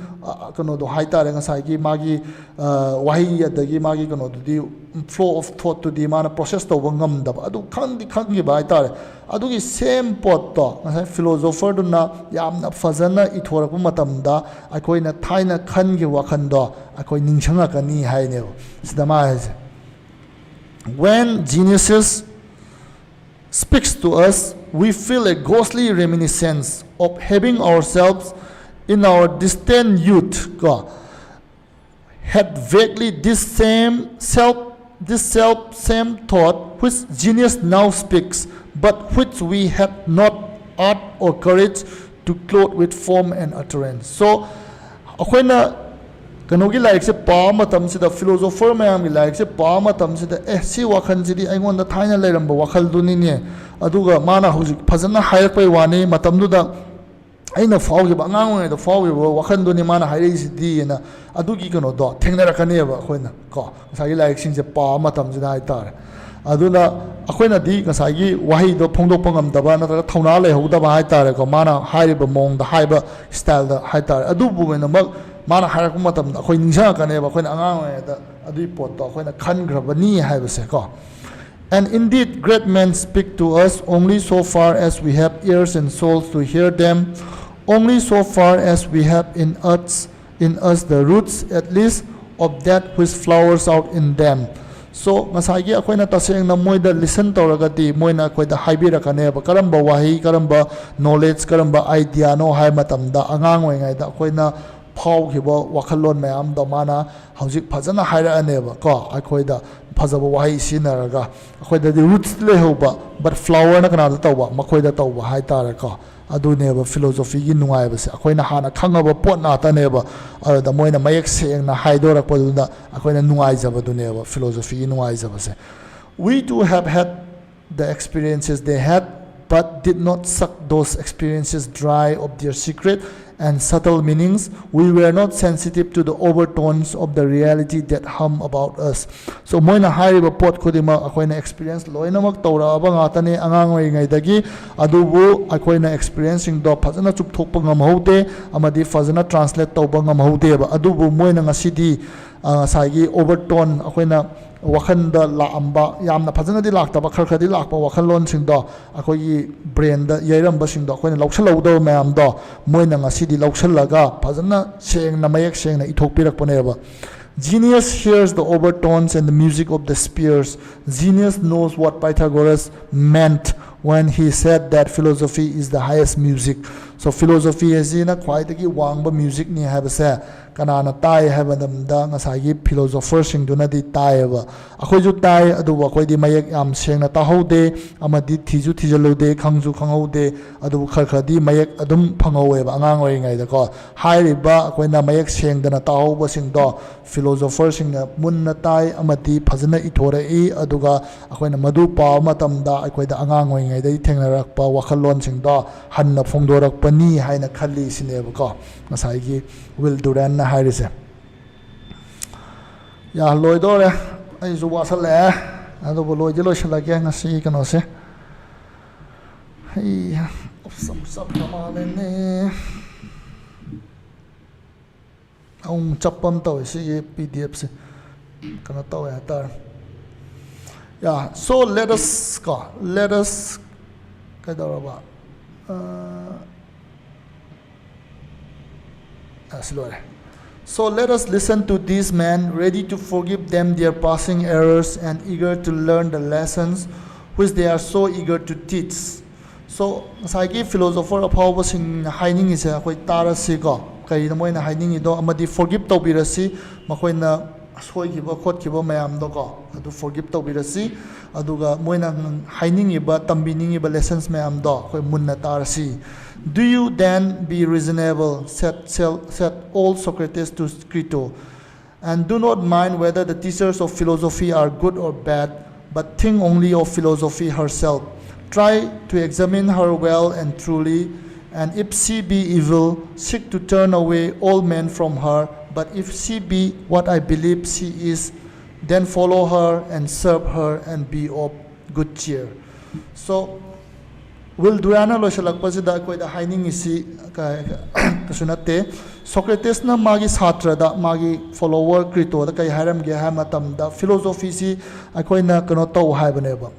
A: kano do haitare ngasai gi magi wahi adagi magi kano di flow of thought to the mana process to ngam da adu khangi ba haitare adugi same pot to ngasai philosopher du na yamna fazana ithorap matam da akoina thaina khangi wakhando akoi ningsanga kani haine sidama haise when geniuses speaks to us, we feel a ghostly reminiscence of having ourselves in our distant youth had vaguely this same thought which genius now speaks, but which we had not art or courage to clothe with form and utterance. So, akoina kanogi like se pa matam se the philosopher mayam gi like se pa matam se the si wakhal jidi aingon da thaina leiramba wakhal duni ne aduga mana hojik phajana haipai wani matam du da aina fawgi ba ngang ngai da fawgi wakhal duni mana hairi sidi na adugi kano do thengna rakane ba khoina ko sai like sing se pa matam jida ai tar aduna akoina di ngasai wahi do phongdokpa ngamdaba natra thauna lehudaba haitare ko mana haiba mong da haiba style da haitare adubu mena mak mana harak matam akoi ningsha kaneba akoina angang da adui pot to akoina khangrabani haibase ko. And indeed, great men speak to us only so far as we have ears and souls to hear them, only so far as we have in us the roots, at least, of that which flowers out in them. So, masagi ako na taseng na mo'y da listen to ragati, mo'y na ako'y da haibira kaneba, karamba wahi, karamba knowledge, karamba idea, no hay matamda, angangway ngay da ako'y na pau kibo wakalon mayam da mana hausik pazana haira aneba ko ako'y da pazaba wahi sinaraga ako'y da di roots lehoba but flower na kanada tawba mako'y da tawba hay tara ko adu neba philosophy gi nungay ba se ako'y na hana khangaba pot na ta neba da mo'y na mayek seng na haidorak pa dun da ako'y na nungay jaba du neba philosophy gi nungay jaba se. We too have had the experiences they had, but did not suck those experiences dry of their secret and subtle meanings. We were not sensitive to the overtones of the reality that hum about us. So mo'y na hariba pot kudima ako'y na experience loy na magtaura aba nga tani angangay ngay dagi adubo ako'y na experiencing do fazana chupthok pa nga mahode amadi fazana translate tawba nga mahode ba adubo mo'y na nga sidi sagi overtone ako'y na wakhan da laamba yamna fazana di laktaba khar di lakpa wakhan lon sing do ako'y brain da yairamba sing do ako'y na lauksalaw do mayam do mo'y na nga sidi lauksalaga fazana seng na mayak seng na ithokpirak paneba. Genius hears the overtones and the music of the spheres. Genius knows what Pythagoras meant when he said that philosophy is the highest music. So philosophy is na khwaidagi wangba music ni habase kanana tai habadamda ngasagi philosopher sing duna di tai ba akhoi ju tai adu akhoi di mayak yam seng na tahode amadi thiju thijalode khangju khangode adu khar di mayak adum phangowe ba angang oi ngai da ko hai ba akhoi na mayak seng dana tahoba sing do philosopher sing na mun na tai amadi phajana ithore I aduga akhoi na madu pa matam da akhoi da angang oi ngai dai thengnarak pa wakhalon sing do hanna phongdorak pani haina khalli sineba ko ngasai gi Will Durant na hairise ya loidore ai zu wasale adu boloi jelo shalage ngasi kano se hey sab kamale ne aung chapam to si pdf se kana to ya tar yeah, so let us kadaraba So let us listen to these men, ready to forgive them their passing errors and eager to learn the lessons which they are so eager to teach. So, saiki philosopher aphaw sing haining is a tarasi ko kay na moy na haining ido amadi forgive to birasi makoy na soy kiba khot kiba mayam do ko adu forgive to birasi aduga moy na haining iba tambining iba lessons mayam do koy munna tarasi. Do you then be reasonable, said old Socrates to Crito, and do not mind whether the teachers of philosophy are good or bad, but think only of philosophy herself. Try to examine her well and truly, and if she be evil, seek to turn away all men from her, but if she be what I believe she is, then follow her and serve her and be of good cheer. So, Will Durant lo shalakpasida ko da haining isi kasunate Socrates na magi satra da magi follower Crito da kai haram ge ha matam da philosophy si akoi na kano to haibane ba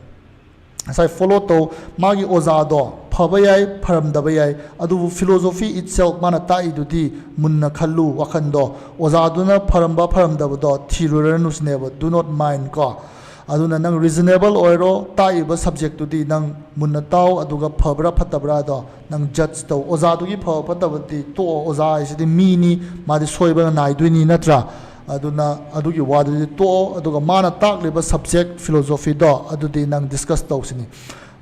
A: asai follow to magi ozado phabayai pharam dabayai adu philosophy itself mana ta idudi munna khallu wakhando ozaduna pharamba pharam dabado thiruranus neba do not mind ko aduna nang reasonable oiro taiba subject to di nang munataw aduga phabra phatabra do nang judge to oza dugi pha phatabati to oza isidi mini madi soiba nai duini natra aduna adugi wadu to aduga mana takliba subject philosophy do adudi nang discuss to sini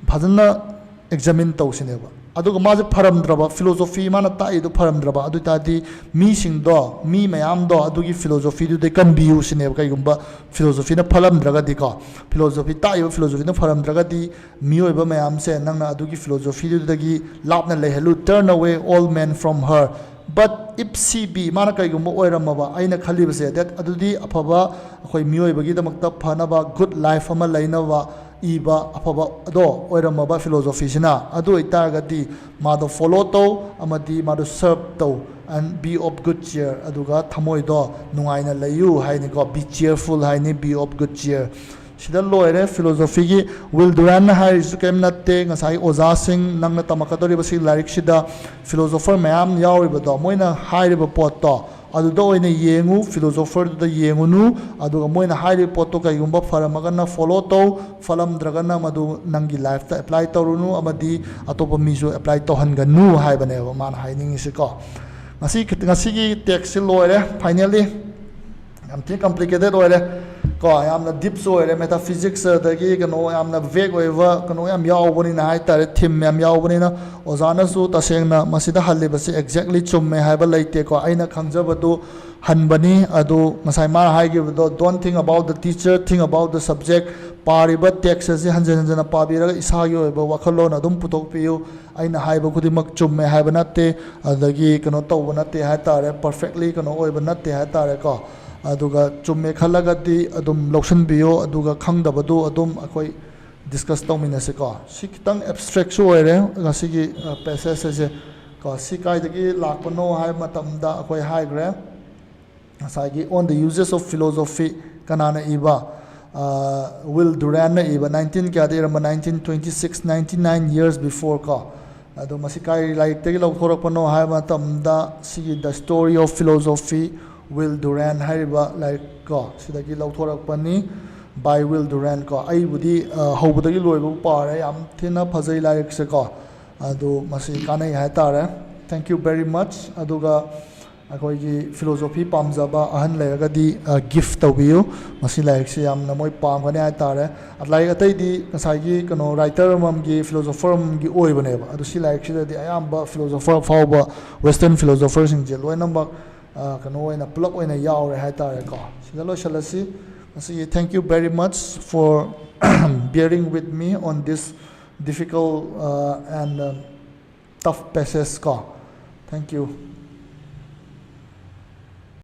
A: phadana examine to sini ba aduga maje pharamdraba philosophy mana tai do pharamdraba adu tadi mi sing do mi mayam do adugi philosophy do de kan biu sine kai gumba philosophy na phalamdraga di ko philosophy tai philosophy na pharamdraga di mi oiba mayam se nang na adugi philosophy do dagi lapna lehelu turn away all men from her but if C be mana kaigumba oiramaba aina khalibase that adudi afaba akhoi mioibagidamakta phanaba good life ama lainaba iba afaba ado oiramaba philosophy sina adu itargadi mado follow to amadi mado serve to and be of good cheer aduga thamoi do nungaina layu haini ko be cheerful haini be of good cheer sida loire philosophy gi will Durant hai su kem natte ngasai oza sing nangna tamakadori basi lyric sida philosopher mayam yauri do moina hai ba pot to adu do ine yengu philosopher da yengunu adu moina hai pot to kai gumba faramaga na follow to falam dragana madu nangi life ta apply torunu amadi atopa misu apply to hanganu hai bane man hai ning isi ko ngasi gi text loire finally am thi complicated oire ko yamna deep so ere metaphysics dagi kano yamna vague oiva kano yam yaubani na hai tare thim yam yaubani na ozana su tasengna masida halle basi exactly chumme haiba laite ko aina khangjabadu hanbani adu masai mar hai gi do don't think about the teacher, think about the subject pariba text ase hanjana pabira isa gi oiba wakhalon adum putok piu aina haiba kudimak chumme haiba natte adagi kano tawba natte hai tare perfectly kano oiba natte hai tare ko aduga chumme khalagadi adum lotion bio aduga khangdabadu adum akoi discuss tawminase ko sikitang abstract so ere ngasigi passage ase ko sikai dagi lakpano hai matamda akoi high gram asagi on the uses of philosophy kanana iba will Durant na iba 19 kya de 1926 99 years before ko adu masikai like tagi lokhorakpano hai matamda sigi the story of philosophy will Durant hariba like ko sidagi lauthorapani by will Durant ko ai budi hobudagi loibu pare yam thina phajai like se ko adu masi kanai hai tare thank you very much aduga akoi gi philosophy pamjaba ahan leragadi gift tawiu masi like se yam na moi pam gane hai tare atlai atai di kasai gi kano writer mam gi philosopher mam gi oi bane ba adu si like se di ayamba philosopher fawba western philosophers in je loi number kano oina plug oina yaure hai tare ko sidalo shalasi asi thank you very much for bearing with me on this difficult and tough passage ko thank you.